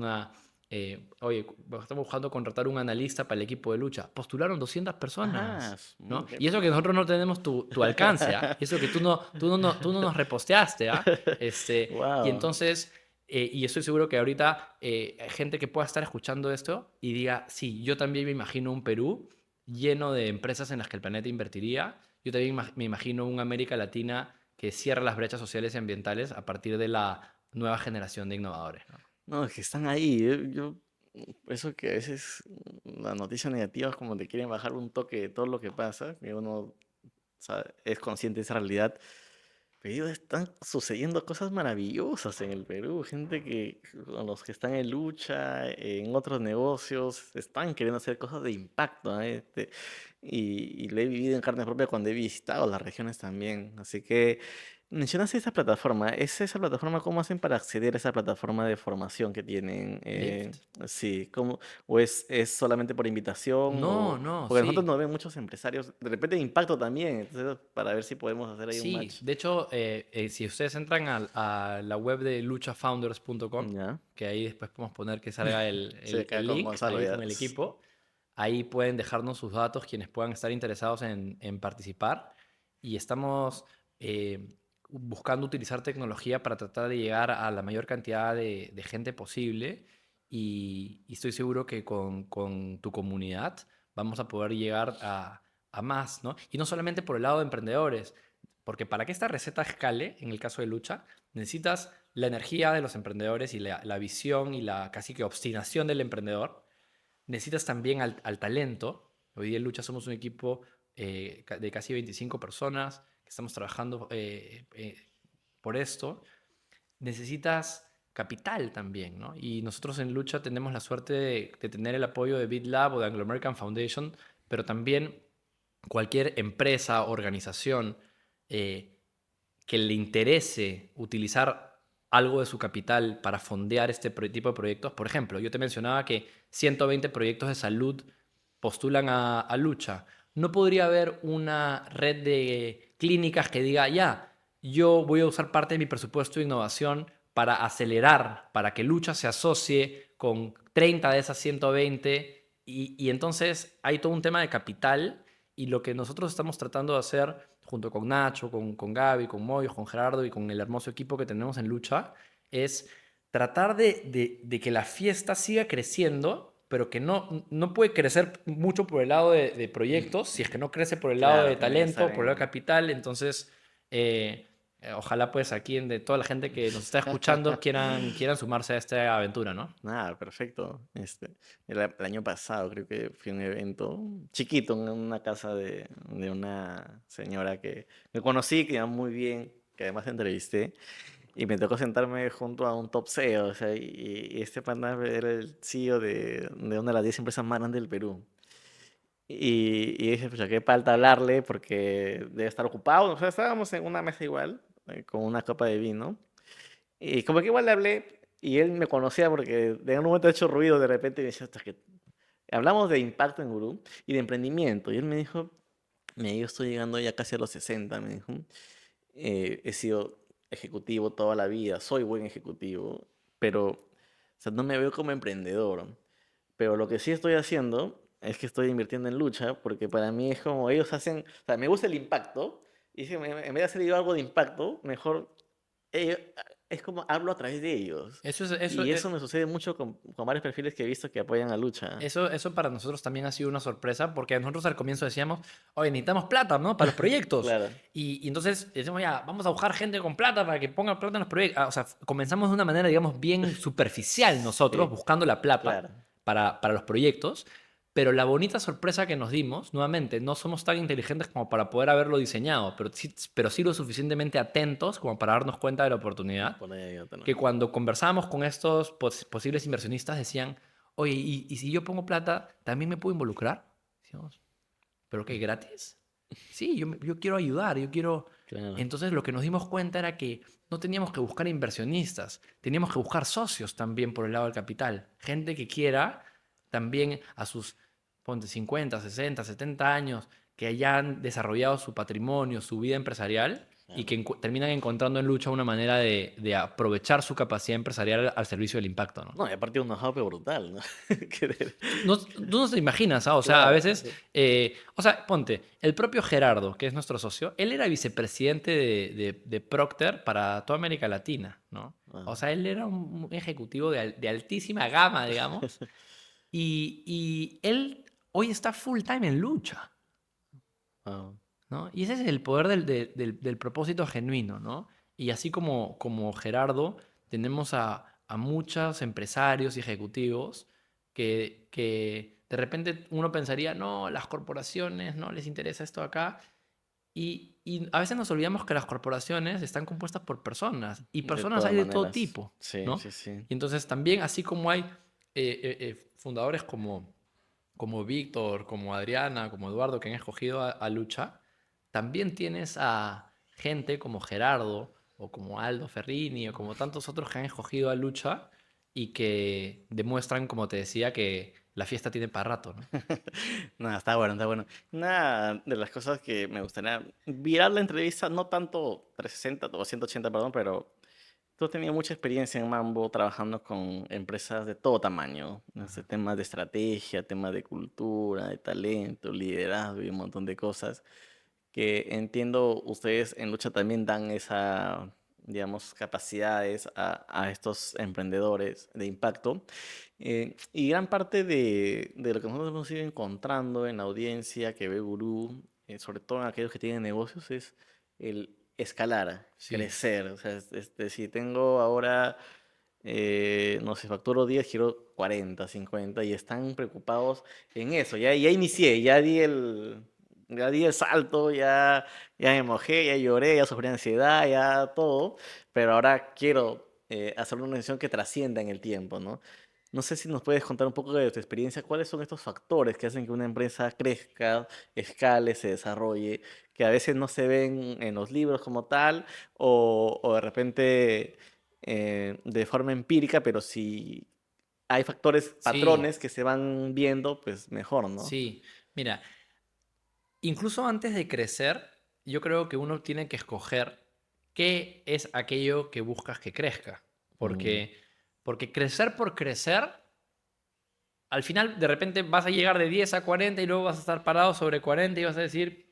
oye, estamos buscando contratar un analista para el equipo de Lucha. Postularon 200 Ah, personas, ¿no? qué Y eso que nosotros no tenemos tu alcance, ¿ah? Y eso que tú no nos reposteaste, ¿ah? Y Wow. entonces, y estoy seguro que ahorita hay gente que pueda estar escuchando esto y diga, sí, yo también me imagino un Perú lleno de empresas en las que el planeta invertiría. Yo también me imagino una América Latina que cierra las brechas sociales y ambientales a partir de la nueva generación de innovadores, ¿no? No, es que están ahí. Eso que a veces las noticias negativas como te quieren bajar un toque de todo lo que pasa, que uno es consciente de esa realidad. Pero están sucediendo cosas maravillosas en el Perú. Gente que, con los que están en lucha, en otros negocios, están queriendo hacer cosas de impacto, ¿eh? Y lo he vivido en carne propia cuando he visitado las regiones también. Así que mencionaste esa plataforma. ¿Es esa plataforma cómo hacen para acceder a esa plataforma de formación que tienen? Lift. Sí, ¿o es solamente por invitación? No, no, Porque nosotros sí. nos ven muchos empresarios, de repente de impacto también, entonces para ver si podemos hacer ahí un Sí, match. de hecho, si ustedes entran a la web de luchafounders.com, Ya. que ahí después podemos poner que salga el, Sí, el- acá el con link Gonzalo ahí ya. con el equipo, ahí pueden dejarnos sus datos quienes puedan estar interesados en participar y estamos buscando utilizar tecnología para tratar de llegar a la mayor cantidad de gente posible y estoy seguro que con tu comunidad vamos a poder llegar a más, ¿no? Y no solamente por el lado de emprendedores, porque para que esta receta escale, en el caso de Lucha, necesitas la energía de los emprendedores y la visión y la casi que obstinación del emprendedor. Necesitas también al talento. Hoy día en Lucha somos un equipo de casi 25 personas que estamos trabajando por esto. Necesitas capital también, ¿no? Y nosotros en Lucha tenemos la suerte de tener el apoyo de BitLab o de Anglo American Foundation, pero también cualquier empresa, organización eh, que le interese utilizar algo de su capital para fondear este tipo de proyectos. Por ejemplo, yo te mencionaba que 120 proyectos de salud postulan a Lucha. ¿No podría haber una red de clínicas que diga, ya, yo voy a usar parte de mi presupuesto de innovación para acelerar, para que Lucha se asocie con 30 de esas 120 y entonces hay todo un tema de capital y lo que nosotros estamos tratando de hacer junto con Nacho, con Gaby, con Moyo, con Gerardo y con el hermoso equipo que tenemos en Lucha es tratar de que la fiesta siga creciendo, pero que no puede crecer mucho por el lado de proyectos, si es que no crece por el lado Claro, de tiene que estar talento, por el lado de en. capital, entonces eh, ojalá pues aquí de toda la gente que nos está escuchando quieran sumarse a esta aventura, ¿no? Nada, perfecto. El año pasado creo que fui a un evento chiquito en una casa de una señora que me conocí, que iba muy bien, que además entrevisté, y me tocó sentarme junto a un top CEO, o sea, y este pana era el CEO de una de las 10 empresas más grandes del Perú. Y dije, pues, qué falta hablarle porque debe estar ocupado. O sea, estábamos en una mesa igual, con una copa de vino. Y como que igual le hablé y él me conocía porque de algún momento ha hecho ruido de repente y me decía, "Hasta que hablamos de impacto en Gurú y de emprendimiento". Y él me dijo, yo estoy llegando ya casi a los 60, me dijo. He sido ejecutivo toda la vida, soy buen ejecutivo, pero o sea, no me veo como emprendedor. Pero lo que sí estoy haciendo es que estoy invirtiendo en lucha, porque para mí es como ellos hacen, o sea, me gusta el impacto, y si en vez de hacer yo algo de impacto, mejor ellos- es como hablo a través de ellos. Eso es, Y eso me sucede mucho con varios perfiles que he visto que apoyan a lucha. eso para nosotros también ha sido una sorpresa, porque nosotros al comienzo decíamos, oye, necesitamos plata, ¿no? Para los proyectos. Claro, Y entonces decimos, ya, vamos a buscar gente con plata para que ponga plata en los proyectos. O sea, comenzamos de una manera, digamos, bien superficial nosotros, sí, buscando la plata claro. para los proyectos. Pero la bonita sorpresa que nos dimos, nuevamente, no somos tan inteligentes como para poder haberlo diseñado, pero sí lo suficientemente atentos como para darnos cuenta de la oportunidad, Por ahí hay otro. que cuando conversábamos con estos posibles inversionistas decían, oye, ¿y si yo pongo plata, también me puedo involucrar? Decíamos, ¿pero qué, gratis? Sí, yo quiero ayudar, yo quiero... Claro. Entonces lo que nos dimos cuenta era que no teníamos que buscar inversionistas, teníamos que buscar socios también por el lado del capital. Gente que quiera también a sus, ponte, 50, 60, 70 años, que hayan desarrollado su patrimonio, su vida empresarial y Claro. que terminan encontrando en lucha una manera de aprovechar su capacidad empresarial al servicio del impacto, ¿no? No, y aparte un know-how brutal, ¿no? Que- Tú no te imaginas, ¿ah? O sea, a Claro. veces, o sea, ponte, el propio Gerardo, que es nuestro socio, él era vicepresidente de Procter para toda América Latina, ¿no? Ah. O sea, él era un ejecutivo de altísima gama, digamos, y él hoy está full time en lucha, Ah. ¿no? Y ese es el poder del propósito genuino, ¿no? Y así como Gerardo, tenemos a muchos empresarios y ejecutivos que de repente uno pensaría, no, las corporaciones no les interesa esto acá. Y a veces nos olvidamos que las corporaciones están compuestas por personas y De personas todas hay de todo maneras. tipo, Sí, ¿no? sí, sí. Y entonces también, así como hay fundadores como Víctor, como Adriana, como Eduardo, que han escogido a Lucha, también tienes a gente como Gerardo o como Aldo Ferrini o como tantos otros que han escogido a Lucha y que demuestran, como te decía, que la fiesta tiene para rato, ¿no? Nada, está bueno, está bueno. Una de las cosas que me gustaría virar la entrevista, no tanto 360 o 180, perdón, pero tú has tenido mucha experiencia en Mambo trabajando con empresas de todo tamaño. Temas de estrategia, temas de cultura, de talento, liderazgo y un montón de cosas que entiendo ustedes en Lucha también dan esa, digamos, capacidades a estos emprendedores de impacto. Y gran parte de lo que nosotros hemos ido encontrando en la audiencia que ve Gurú, sobre todo en aquellos que tienen negocios, es el escalar, Sí, crecer. O sea, si tengo ahora, no sé, facturo 10, quiero 40, 50, y están preocupados en eso. Ya inicié, ya di el salto, ya me mojé, ya lloré, ya sufrí ansiedad, ya todo, pero ahora quiero hacer una decisión que trascienda en el tiempo, ¿no? No sé si nos puedes contar un poco de tu experiencia, cuáles son estos factores que hacen que una empresa crezca, escale, se desarrolle, que a veces no se ven en los libros como tal, o de repente de forma empírica, pero si hay factores, sí, patrones que se van viendo, pues mejor, ¿no? sí. Mira, incluso antes de crecer, yo creo que uno tiene que escoger qué es aquello que buscas que crezca. Mm, Porque crecer por crecer, al final de repente vas a llegar de 10 a 40 y luego vas a estar parado sobre 40 y vas a decir,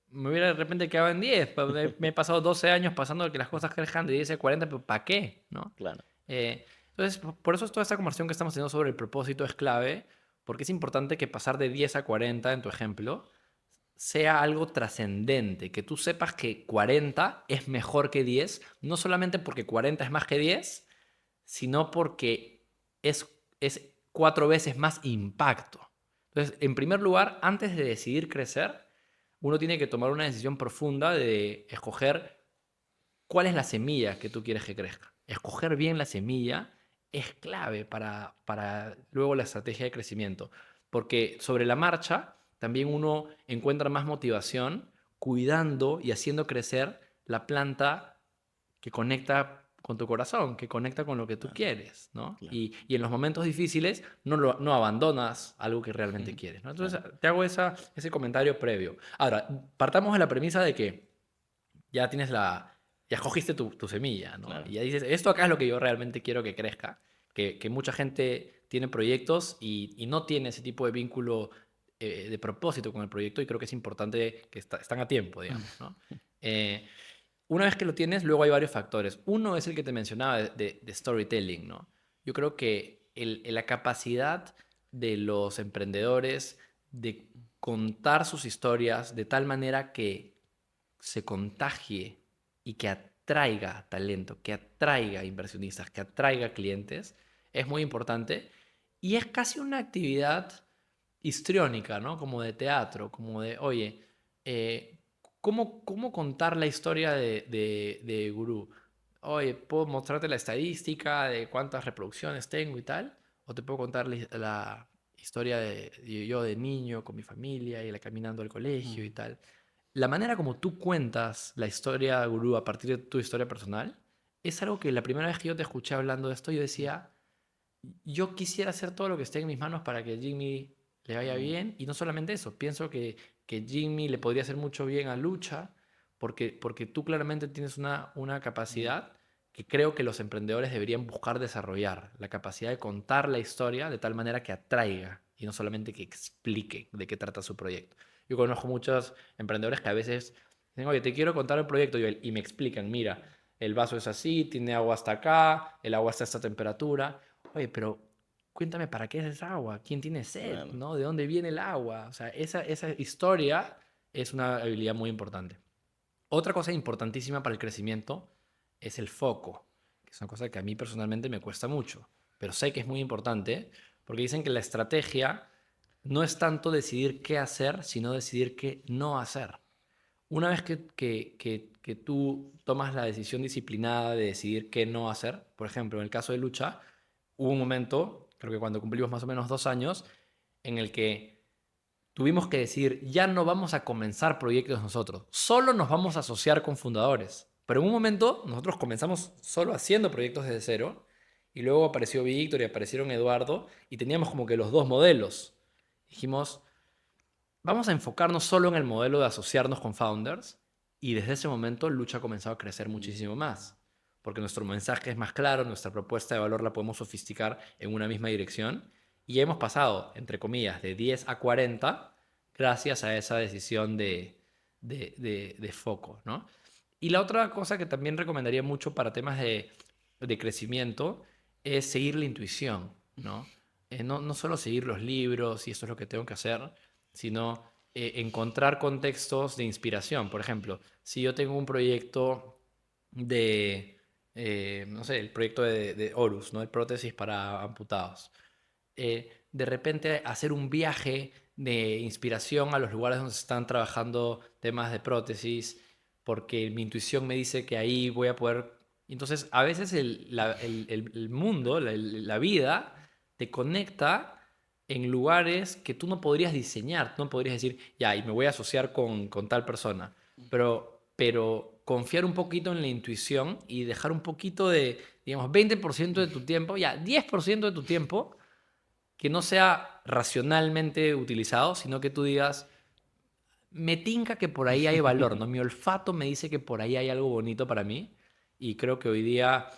me hubiera de repente quedado en 10. Pero me he pasado 12 años pasando de que las cosas crezcan de 10 a 40, pero ¿para qué? ¿No? claro. Entonces, por eso toda esta conversación que estamos teniendo sobre el propósito es clave, porque es importante que pasar de 10 a 40 en tu ejemplo sea algo trascendente, que tú sepas que 40 es mejor que 10, no solamente porque 40 es más que 10, sino porque es 4 veces más impacto. Entonces, en primer lugar, antes de decidir crecer, uno tiene que tomar una decisión profunda de escoger cuál es la semilla que tú quieres que crezca. Escoger bien la semilla es clave para luego la estrategia de crecimiento, porque sobre la marcha también uno encuentra más motivación cuidando y haciendo crecer la planta que conecta con tu corazón, que conecta con lo que tú Claro, quieres, ¿no? claro. Y en los momentos difíciles no abandonas algo que realmente quieres, ¿no? Entonces, Claro. te hago ese comentario previo. Ahora, partamos de la premisa de que ya tienes ya escogiste tu semilla, ¿no? Claro. Y ya dices, esto acá es lo que yo realmente quiero que crezca. Que mucha gente tiene proyectos y no tiene ese tipo de vínculo de propósito con el proyecto y creo que es importante que están a tiempo, digamos, ¿no? Eh, una vez que lo tienes, luego hay varios factores. Uno es el que te mencionaba de storytelling, ¿no? Yo creo que la capacidad de los emprendedores de contar sus historias de tal manera que se contagie y que atraiga talento, que atraiga inversionistas, que atraiga clientes, es muy importante. Y es casi una actividad histriónica, ¿no? Como de teatro, como de, oye, ¿cómo contar la historia de Gurú? Oye, ¿puedo mostrarte la estadística de cuántas reproducciones tengo y tal? ¿O te puedo contar la historia de yo de niño con mi familia y la caminando al colegio y Mm. tal? La manera como tú cuentas la historia de Gurú a partir de tu historia personal es algo que la primera vez que yo te escuché hablando de esto, yo decía, yo quisiera hacer todo lo que esté en mis manos para que Jimmy le vaya Mm. bien. Y no solamente eso, pienso que Jimmy le podría hacer mucho bien a Lucha, porque tú claramente tienes una Mm. capacidad que creo que los emprendedores deberían buscar desarrollar, la capacidad de contar la historia de tal manera que atraiga y no solamente que explique de qué trata su proyecto. Yo conozco muchos emprendedores que a veces dicen, oye, te quiero contar el proyecto y me explican, mira, el vaso es así, tiene agua hasta acá, el agua está a esta temperatura. Oye, pero cuéntame para qué es esa agua, quién tiene sed, Claro. ¿no? ¿De dónde viene el agua? O sea, esa historia es una habilidad muy importante. Otra cosa importantísima para el crecimiento es el foco, que es una cosa que a mí personalmente me cuesta mucho, pero sé que es muy importante porque dicen que la estrategia no es tanto decidir qué hacer, sino decidir qué no hacer. Una vez que tú tomas la decisión disciplinada de decidir qué no hacer, por ejemplo, en el caso de Lucha, hubo un momento, creo que cuando cumplimos más o menos 2 años, en el que tuvimos que decir, ya no vamos a comenzar proyectos nosotros, solo nos vamos a asociar con fundadores. Pero en un momento nosotros comenzamos solo haciendo proyectos desde cero y luego apareció Víctor y aparecieron Eduardo y teníamos como que los dos modelos. Dijimos, vamos a enfocarnos solo en el modelo de asociarnos con founders y desde ese momento Lucha ha comenzado a crecer Mm. muchísimo más, porque nuestro mensaje es más claro, nuestra propuesta de valor la podemos sofisticar en una misma dirección y hemos pasado, entre comillas, de 10 a 40 gracias a esa decisión de foco, ¿no? Y la otra cosa que también recomendaría mucho para temas de crecimiento es seguir la intuición, ¿no? No solo seguir los libros y esto es lo que tengo que hacer, sino encontrar contextos de inspiración. Por ejemplo, si yo tengo un proyecto no sé, el proyecto de Horus, ¿no? De prótesis para amputados. De repente hacer un viaje de inspiración a los lugares donde se están trabajando temas de prótesis, porque mi intuición me dice que ahí voy a poder... Entonces, a veces el mundo, la vida, te conecta en lugares que tú no podrías diseñar, tú no podrías decir, ya, y me voy a asociar con tal persona, pero confiar un poquito en la intuición y dejar un poquito de, digamos, 20% de tu tiempo, ya, 10% de tu tiempo que no sea racionalmente utilizado, sino que tú digas, me tinca que por ahí hay valor, ¿no? Mi olfato me dice que por ahí hay algo bonito para mí y creo que hoy día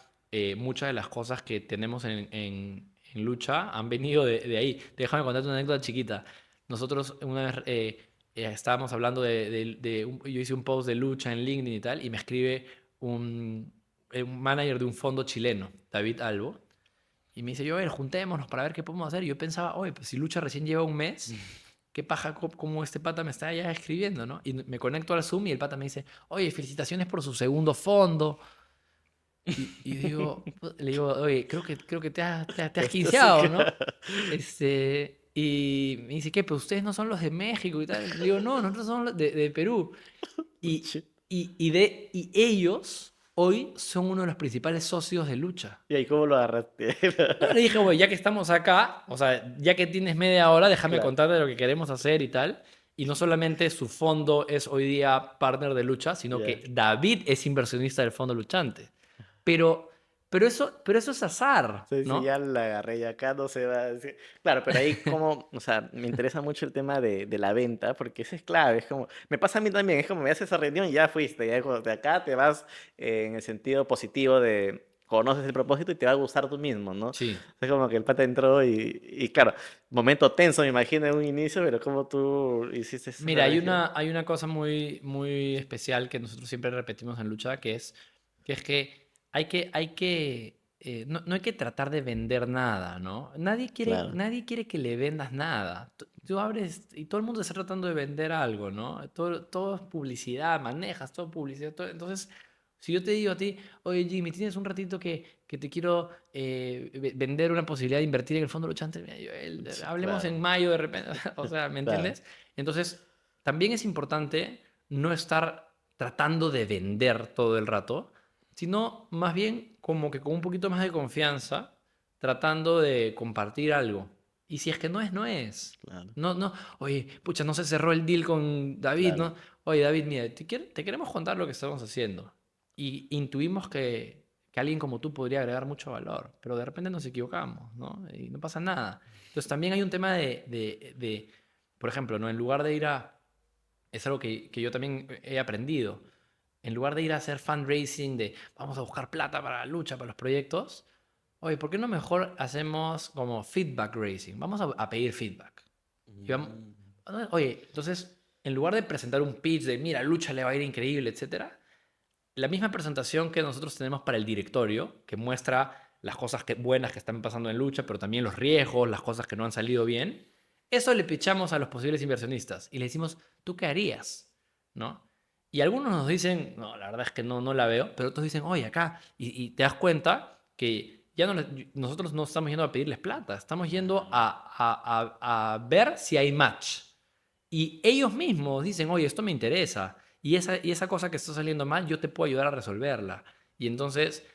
muchas de las cosas que tenemos en lucha han venido de ahí. Déjame contarte una anécdota chiquita. Nosotros una vez estábamos hablando yo hice un post de lucha en LinkedIn y tal, y me escribe un manager de un fondo chileno, David Albo, y me dice, yo, a ver, juntémonos para ver qué podemos hacer. Y yo pensaba, oye, pues si Lucha recién lleva un mes, qué paja cómo este pata me está ya escribiendo, ¿no? Y me conecto al Zoom y el pata me dice, oye, felicitaciones por su segundo fondo. Y le digo, oye, creo que te has Estás quinceado, acá. ¿no? Y me dice, ¿qué? Pero ustedes no son los de México y tal. Le digo, no, nosotros somos los de Perú. Y, y ellos hoy son uno de los principales socios de Lucha. ¿Y ahí cómo lo agarraste? No, le dije, güey, ya que estamos acá, o sea, ya que tienes media hora, déjame Claro, contarte lo que queremos hacer y tal. Y no solamente su fondo es hoy día partner de Lucha, sino ya. que David es inversionista del fondo Luchante. Pero, pero eso es azar, Sí, sí, ¿no? ya la agarré y acá no se va. Sí. Claro, pero ahí como, o sea, me interesa mucho el tema de la venta, porque ese es clave, es como, me pasa a mí también, es como me haces esa reunión y ya fuiste, ya de acá te vas en el sentido positivo de conoces el propósito y te va a gustar tú mismo, ¿no? Sí. Es como que el pata entró y claro, momento tenso me imagino en un inicio, pero como tú hiciste esa Mira, hay reacción. una, hay una cosa muy, muy especial que nosotros siempre repetimos en Lucha, que es que no hay que tratar de vender nada, ¿no? Nadie quiere, Claro, nadie quiere que le vendas nada. Tú abres y todo el mundo está tratando de vender algo, ¿no? Todo es publicidad, manejas todo publicidad. Entonces, si yo te digo a ti, oye Jimmy, ¿tienes un ratito que te quiero vender una posibilidad de invertir en el fondo luchante? Mira, sí, hablemos claro, en mayo de repente, o sea, ¿me claro, entiendes? Entonces, también es importante no estar tratando de vender todo el rato, sino más bien como que con un poquito más de confianza, tratando de compartir algo. Y si es que no es, no es. claro, No, no, oye, pucha, no se cerró el deal con David, claro. ¿no? Oye, David, mira, te queremos contar lo que estamos haciendo. Y intuimos que alguien como tú podría agregar mucho valor, pero de repente nos equivocamos, ¿no? Y no pasa nada. Entonces también hay un tema por ejemplo, ¿no? En lugar de ir a... Es algo que yo también he aprendido. En lugar de ir a hacer fundraising, de vamos a buscar plata para la lucha, para los proyectos, oye, ¿por qué no mejor hacemos como feedback raising? Vamos a pedir feedback. Y Mm, oye, entonces, en lugar de presentar un pitch de, mira, lucha le va a ir increíble, etcétera, la misma presentación que nosotros tenemos para el directorio, que muestra las cosas buenas que están pasando en lucha, pero también los riesgos, las cosas que no han salido bien, eso le pichamos a los posibles inversionistas y le decimos, ¿tú qué harías? ¿No? Y algunos nos dicen, no, la verdad es que no la veo, pero otros dicen, oye, acá, y te das cuenta que ya no nosotros no estamos yendo a pedirles plata, estamos yendo claro. a ver si hay match. Y ellos mismos dicen, oye, esto me interesa. Y esa cosa que está saliendo mal, yo te puedo ayudar a resolverla. Y entonces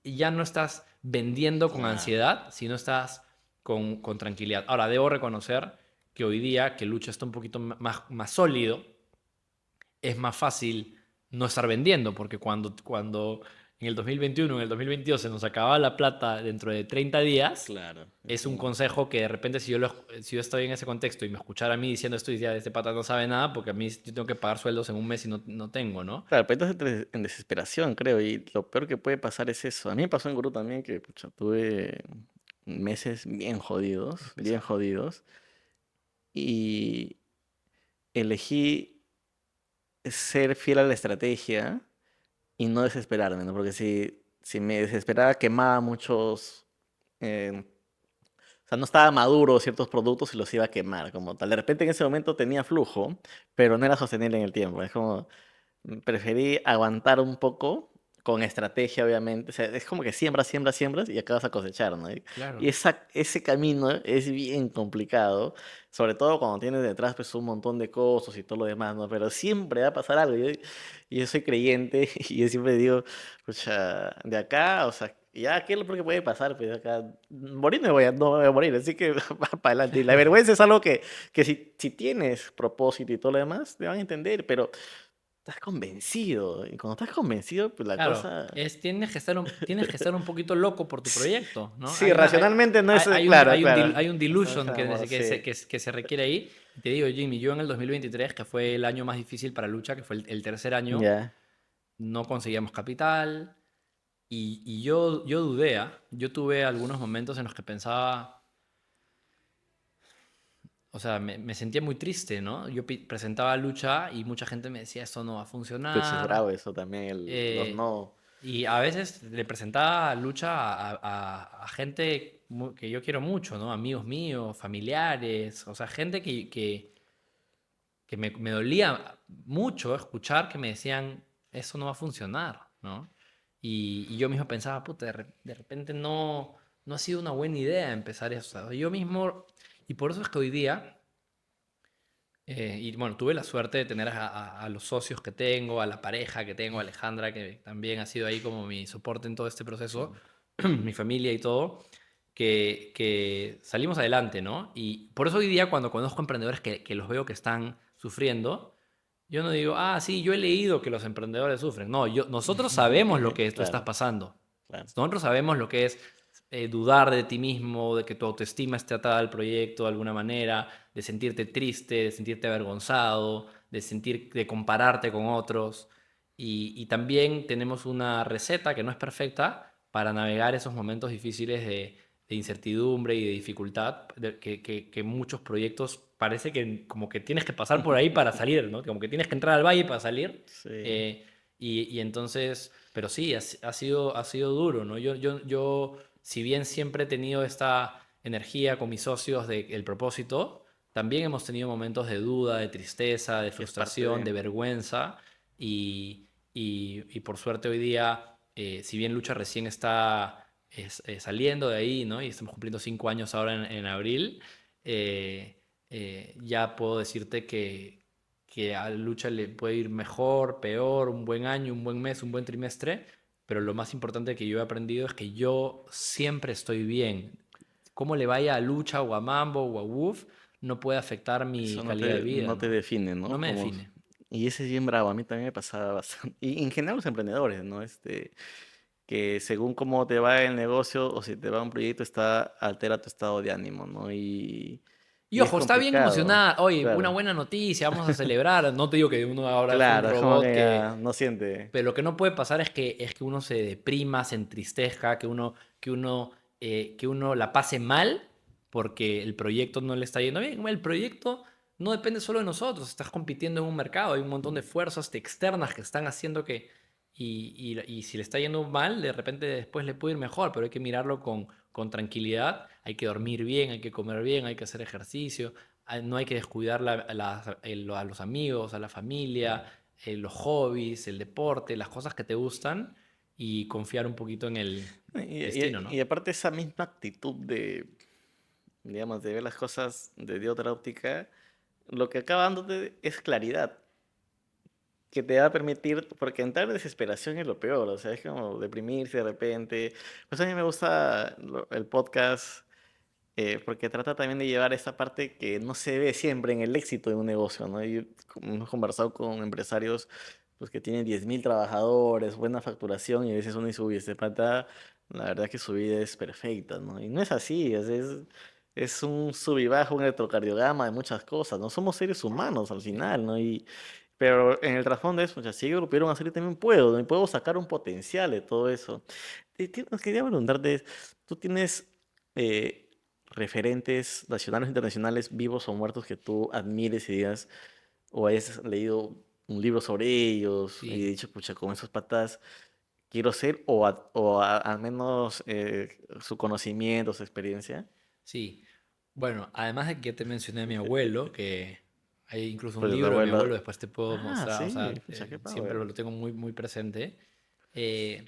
ya no estás vendiendo con Claro. ansiedad, sino estás con tranquilidad. Ahora, debo reconocer que hoy día, que Lucha está un poquito más sólido, es más fácil no estar vendiendo, porque cuando en el 2021, en el 2022 se nos acababa la plata dentro de 30 días, Claro, es es un consejo que de repente si yo estoy en ese contexto y me escuchara a mí diciendo esto y decía, este pata no sabe nada, porque a mí yo tengo que pagar sueldos en un mes y no tengo, ¿no? claro, pero estás en desesperación, creo, y lo peor que puede pasar es eso. A mí me pasó en Gurú también que pucha, tuve meses Es bien pesado. jodidos, y elegí ser fiel a la estrategia y no desesperarme, ¿no? Porque si me desesperaba quemaba muchos, o sea, no estaba maduro ciertos productos y los iba a quemar como tal. De repente en ese momento tenía flujo, pero no era sostenible en el tiempo. Es como, preferí aguantar un poco con estrategia, obviamente. O sea, es como que siembras, siembras, siembras y acabas a cosechar, ¿no? Y Claro. ese camino es bien complicado, sobre todo cuando tienes detrás pues un montón de costos y todo lo demás, ¿no? Pero siempre va a pasar algo. Yo soy creyente y yo siempre digo, pucha, de acá, o sea, ya, ¿qué es lo peor que puede pasar? Pues de acá, morir no me voy a morir, así que va para adelante. Y la vergüenza es algo que si tienes propósito y todo lo demás, te van a entender, pero estás convencido. Y cuando estás convencido, pues la Claro, cosa. tienes que estar un poquito loco por tu proyecto, ¿no? Sí, racionalmente no es. Hay un, Claro, hay un, claro. dil- hay un O sea, es delusion amor, sí. que se requiere ahí. Y te digo, Jimmy, yo en el 2023, que fue el año más difícil para Lucha, que fue el tercer año, Ya. no conseguíamos capital y yo dudé, ¿ah? Yo tuve algunos momentos en los que pensaba, o sea, me sentía muy triste, ¿no? Yo presentaba Lucha y mucha gente me decía, esto no va a Pues es funcionar. bravo eso también, los eh, no. Y a veces le presentaba lucha a gente que yo quiero mucho, ¿no? Amigos míos, familiares, o sea, gente que me dolía mucho escuchar que me decían, eso no va a funcionar, ¿no? Y yo mismo pensaba, puta, de repente no ha sido una buena idea empezar eso. O sea, yo mismo, y por eso es que hoy día, y bueno, tuve la suerte de tener a los socios que tengo, a la pareja que tengo, a Alejandra, que también ha sido ahí como mi soporte en todo este proceso, mi familia y todo, que salimos adelante, ¿no? Y por eso hoy día cuando conozco emprendedores que los veo que están sufriendo, yo no digo, ah, sí, yo he leído que los emprendedores sufren. No, nosotros sabemos lo que tú estás Claro, pasando. claro. Nosotros sabemos lo que es dudar de ti mismo, de que tu autoestima esté atada al proyecto de alguna manera, de sentirte triste, de sentirte avergonzado, de compararte con otros. Y también tenemos una receta que no es perfecta para navegar esos momentos difíciles de incertidumbre y de dificultad, que muchos proyectos parece que como que tienes que pasar por ahí para salir, ¿no? Como que tienes que entrar al valle para salir. Sí. eh, y entonces, pero sí, ha sido duro, ¿no? Yo, si bien siempre he tenido esta energía con mis socios del propósito, también hemos tenido momentos de duda, de tristeza, de Que es parte frustración, de... de vergüenza. Y por suerte hoy día, si bien Lucha recién está saliendo de ahí, ¿no? Y estamos cumpliendo 5 años ahora en abril, ya puedo decirte que a Lucha le puede ir mejor, peor, un buen año, un buen mes, un buen trimestre, pero lo más importante que yo he aprendido es que yo siempre estoy bien. Cómo le vaya a Lucha o a Mambo o a Woof no puede afectar mi Eso no calidad de vida, no te ¿no? define, No ¿no? me Como... define. Y ese es bien bravo, a mí también me pasaba bastante. Y en general los emprendedores, ¿no? Que según cómo te va el negocio o si te va un proyecto, altera tu estado de ánimo, ¿no? Y Y es ojo, está bien complicado, emocionada. Oye, una claro. buena noticia, vamos a celebrar. No te digo que uno ahora es un Claro, es como robot que que... ya no siente. Pero lo que no puede pasar es que uno se deprima, se entristezca, que uno la pase mal porque el proyecto no le está yendo bien. El proyecto no depende solo de nosotros. Estás compitiendo en un mercado. Hay un montón de fuerzas externas que están haciendo que... Y si le está yendo mal, de repente después le puede ir mejor, pero hay que mirarlo con tranquilidad. Hay que dormir bien, hay que comer bien, hay que hacer ejercicio. No hay que descuidar a los amigos, a la familia, los hobbies, el deporte, las cosas que te gustan y confiar un poquito en el destino, Y ¿no? aparte esa misma actitud de, digamos, de ver las cosas desde otra óptica, lo que acaba dándote es claridad, que te va a permitir, porque entrar en desesperación es lo peor, o sea, es como deprimirse de repente. Pues a mí me gusta el podcast porque trata también de llevar esa parte que no se ve siempre en el éxito de un negocio, ¿no? Y como hemos conversado con empresarios pues, que tienen 10.000 trabajadores, buena facturación, y a veces uno dice, uy, este pata, la verdad que su vida es perfecta, ¿no? Y no es así, es un sub y bajo, un electrocardiograma de muchas cosas, ¿no? Somos seres humanos al final, ¿no? Pero en el trasfondo es, pues, si ellos lo pudieron hacer, yo también puedo, ¿no? Y puedo sacar un potencial de todo eso. Quería preguntarte, ¿tú tienes eh, referentes nacionales o internacionales, vivos o muertos, que tú admires y digas, o hayas leído un libro sobre ellos y Sí, dicho, pucha, con esos patas quiero ser, al menos su conocimiento, su experiencia? sí. Bueno, además de que ya te mencioné a mi abuelo, que hay incluso un Pues tu libro de mi abuelo, abuela. después te puedo Ah, mostrar, o sí, sea, pucha, qué siempre power. lo tengo muy, muy presente.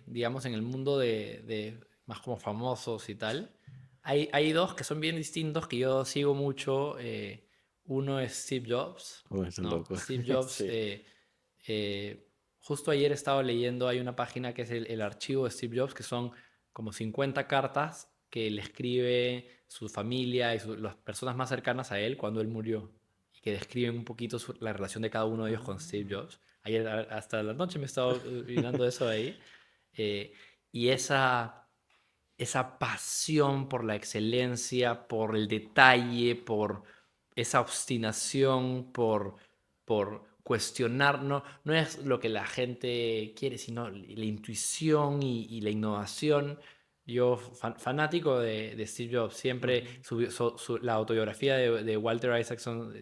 Digamos, en el mundo de más como famosos y tal, hay dos que son bien distintos que yo sigo mucho. Uno es Steve Jobs, Uy, es ¿no? loco. Steve Jobs, Sí. justo ayer estaba leyendo, hay una página que es el archivo de Steve Jobs, que son como 50 cartas que le escribe su familia y las personas más cercanas a él cuando él murió, y que describen un poquito la relación de cada uno de ellos con Steve Ah. Jobs. Ayer hasta la noche me he estado mirando eso de ahí. eh, y esa pasión por la excelencia, por el detalle, por esa obstinación, por cuestionar, no es lo que la gente quiere, sino la intuición y la innovación. Yo, fanático de Steve Jobs, siempre Ujú. la autobiografía de Walter Isaacson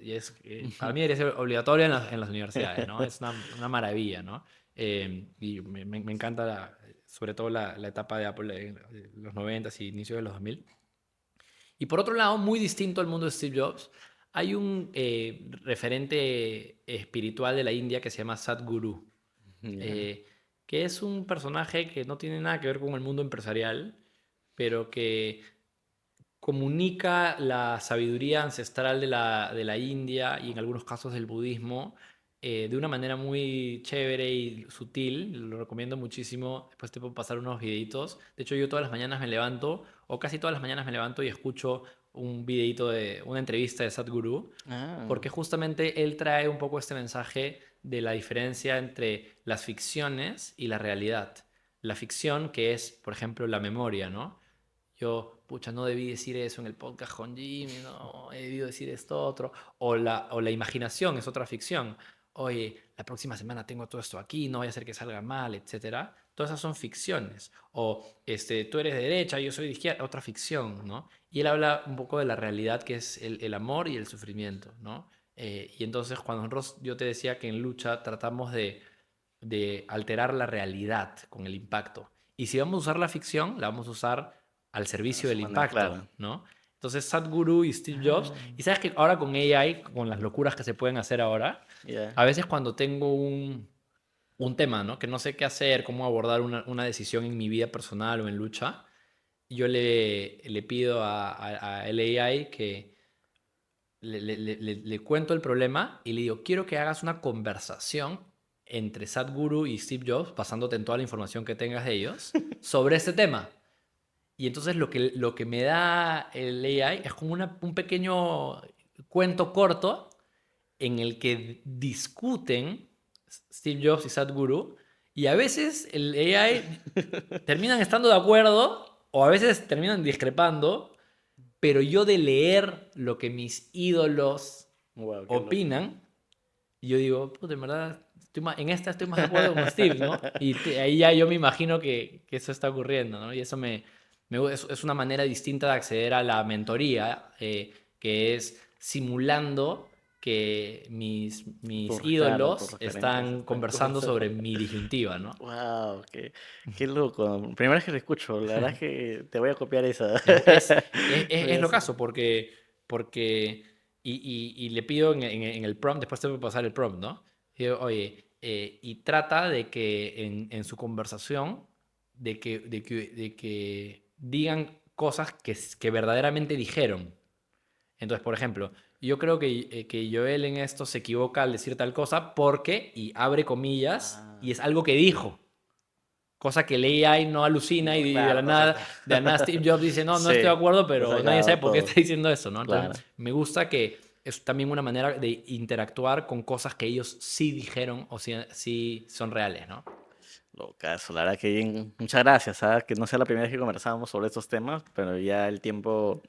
para mí es obligatoria en las universidades, ¿no? Es una maravilla, ¿no? Y me encanta sobre todo la etapa de Apple en los 90 y inicios de los 2000. Y por otro lado, muy distinto al mundo de Steve Jobs, hay un referente espiritual de la India que se llama Sadhguru, Ya. eh, que es un personaje que no tiene nada que ver con el mundo empresarial, pero que comunica la sabiduría ancestral de la India y en algunos casos del budismo de una manera muy chévere y sutil. Lo recomiendo muchísimo. Después te puedo pasar unos videitos. De hecho, yo todas las mañanas me levanto, o casi todas las mañanas me levanto y escucho un videito de una entrevista de Sadhguru, Ah, porque justamente él trae un poco este mensaje de la diferencia entre las ficciones y la realidad. La ficción, que es, por ejemplo, la memoria, ¿no? Yo, pucha, no debí decir eso en el podcast con Jimmy, no, he debido decir esto otro. O la imaginación es otra ficción. Oye, la próxima semana tengo todo esto aquí, no vaya a ser que salga mal, etcétera. Todas esas son ficciones. O tú eres de derecha, yo soy de izquierda, otra ficción, ¿no? Y él habla un poco de la realidad que es el amor y el sufrimiento, ¿no? Y entonces cuando nosotros, yo te decía que en lucha tratamos de alterar la realidad con el impacto. Y si vamos a usar la ficción, la vamos a usar al a servicio su del manera, impacto, claro. ¿no? Entonces Sadhguru y Steve Jobs, Ah, y sabes que ahora con AI, con las locuras que se pueden hacer ahora, ya. a veces cuando tengo un tema, ¿no? Que no sé qué hacer, cómo abordar una decisión en mi vida personal o en lucha, yo le pido a el AI que le cuento el problema y le digo, quiero que hagas una conversación entre Sadhguru y Steve Jobs, basándote en toda la información que tengas de ellos, sobre este tema. Y entonces lo que me da el AI es como un pequeño cuento corto en el que discuten Steve Jobs y Sadhguru, y a veces el AI terminan estando de acuerdo o a veces terminan discrepando, pero yo de leer lo que mis ídolos Wow, qué loco. opinan, yo digo, puta, en verdad, en esta estoy más de acuerdo con Steve, ¿no? Y ahí ya yo me imagino que eso está ocurriendo, ¿no? Y eso es una manera distinta de acceder a la mentoría, que es simulando que mis Claro, tus ídolos referentes están están conversando conversando. sobre mi disyuntiva, ¿no? Wow, qué loco. Primera vez que lo escucho, la verdad es que te voy a copiar esa. Voy Es a lo hacer. caso, porque y le pido en el prompt, después te voy a pasar el prompt, ¿no? Digo, oye, y trata de que en su conversación, de que digan cosas que verdaderamente dijeron. Entonces, por ejemplo, yo creo que Joel en esto se equivoca al decir tal cosa porque, y abre comillas, y Ah, es algo que dijo. Cosa que el AI no alucina no, y claro, no se está. de la nada Steve Jobs dice, no, no estoy de Sí, acuerdo, se ha pero nadie sacado sabe por qué está todo. diciendo eso, ¿no? Entonces, Claro. me gusta que es también una manera de interactuar con cosas que ellos sí dijeron o sí son reales, ¿no? Locazo, la verdad que bien. Muchas gracias, ¿sabes? Que no sea la primera vez que conversamos sobre estos temas, pero ya el tiempo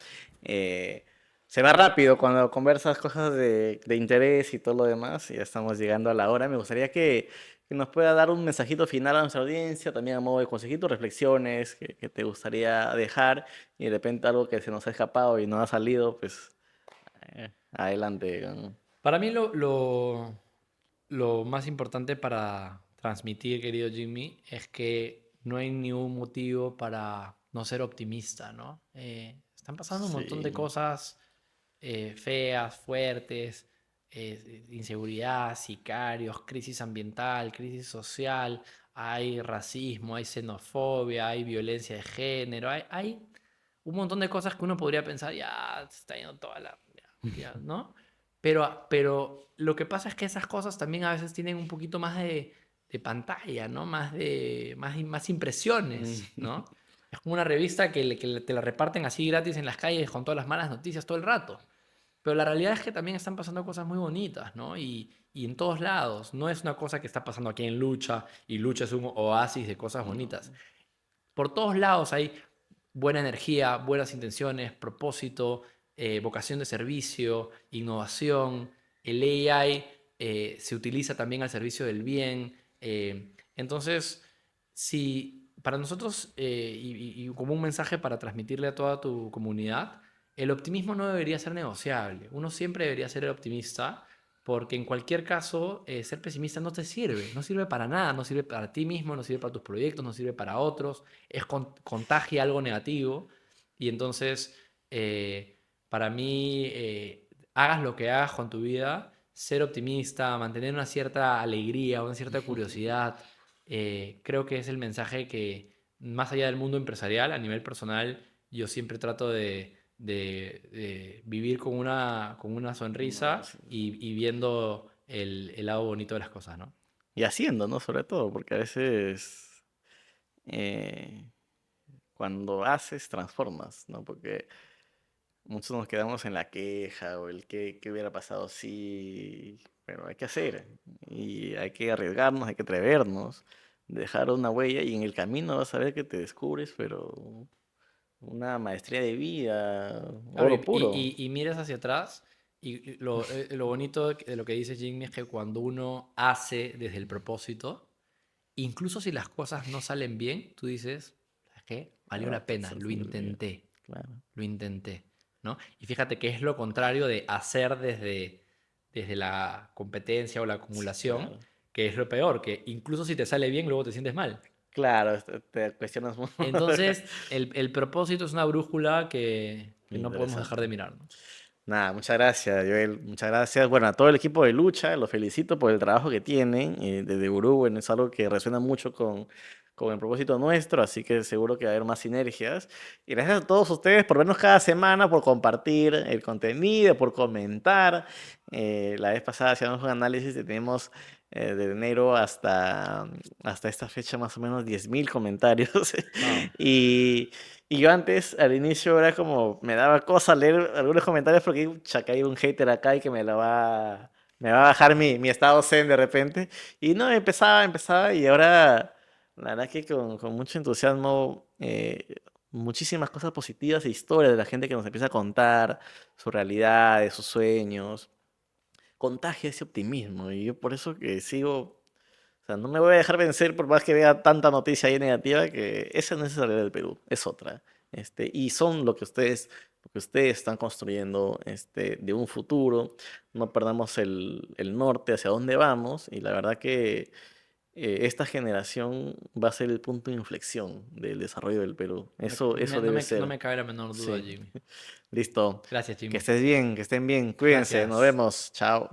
eh, se va rápido cuando conversas cosas de interés y todo lo demás. Y ya estamos llegando a la hora. Me gustaría que nos pueda dar un mensajito final a nuestra audiencia, también a modo de consejito, reflexiones que te gustaría dejar y de repente algo que se nos ha escapado y no ha salido, pues adelante. Para mí lo más importante para transmitir, querido Jimmy, es que no hay ningún motivo para no ser optimista, ¿no? Están pasando un montón de Sí. cosas feas, fuertes, inseguridad, sicarios, crisis ambiental, crisis social, hay racismo, hay xenofobia, hay violencia de género, hay un montón de cosas que uno podría pensar, ya, se está yendo toda la... ya, ¿no? Pero lo que pasa es que esas cosas también a veces tienen un poquito más de pantalla, ¿no? Más Mm. impresiones, ¿no? Es como una revista te la reparten así gratis en las calles con todas las malas noticias todo el rato. Pero la realidad es que también están pasando cosas muy bonitas, ¿no? Y en todos lados. No es una cosa que está pasando aquí en Lucha y Lucha es un oasis de cosas bonitas. No. Por todos lados hay buena energía, buenas intenciones, propósito, vocación de servicio, innovación. El AI se utiliza también al servicio del bien. Entonces, si para nosotros, y como un mensaje para transmitirle a toda tu comunidad, el optimismo no debería ser negociable. Uno siempre debería ser optimista, porque en cualquier caso, ser pesimista no te sirve, no sirve para nada, no sirve para ti mismo, no sirve para tus proyectos, no sirve para otros, contagia algo negativo y entonces, para mí, hagas lo que hagas con tu vida, ser optimista, mantener una cierta alegría, una cierta curiosidad, creo que es el mensaje que, más allá del mundo empresarial, a nivel personal, yo siempre trato de vivir con una sonrisa y viendo el lado bonito de las cosas, ¿no? Y haciendo, ¿no? Sobre todo, porque a veces eh, cuando haces, transformas, ¿no? Porque muchos nos quedamos en la queja o el qué hubiera pasado si, pero hay que hacer y hay que arriesgarnos, hay que atrevernos, dejar una huella y en el camino vas a ver que te descubres, pero una maestría de vida, Claro, oro puro. y miras hacia atrás y lo bonito de lo que dice Jimmy es que cuando uno hace desde el propósito, incluso si las cosas no salen bien, tú dices, ¿sabes qué? Valió Ah, la pues, pena, claro, lo intenté, ¿no? Y fíjate que es lo contrario de hacer desde la competencia o la sí, acumulación, claro. que es lo peor, que incluso si te sale bien, luego te sientes mal. Claro, te cuestionas mucho. Entonces, el propósito es una brújula que no podemos dejar Interesante. de mirar, ¿no? Nada, muchas gracias, Joel. Muchas gracias. Bueno, a todo el equipo de lucha, los felicito por el trabajo que tienen desde Gurú. Bueno, es algo que resuena mucho con el propósito nuestro, así que seguro que va a haber más sinergias. Y gracias a todos ustedes por vernos cada semana, por compartir el contenido, por comentar. La vez pasada hacíamos un análisis y tenemos de enero hasta esta fecha más o menos 10.000 comentarios. Wow. Y, y yo antes, al inicio, era como, me daba cosa leer algunos comentarios porque que hay un hater acá y que me va a bajar mi estado zen de repente. Y no, empezaba y ahora, la verdad que con mucho entusiasmo, muchísimas cosas positivas e historias de la gente que nos empieza a contar su realidad, de sus sueños. Contagia ese optimismo y yo por eso que sigo, o sea, no me voy a dejar vencer por más que vea tanta noticia ahí negativa que esa no es la realidad del Perú, es otra. Y son lo que ustedes están construyendo de un futuro. No perdamos el norte hacia dónde vamos. Y la verdad que esta generación va a ser el punto de inflexión del desarrollo del Perú. Eso debe No ser. me cabe la menor duda, Sí. Jimmy. Listo. Gracias, Que Jimmy. estés bien, que estén bien. Cuídense. Nos Gracias. vemos. Chao.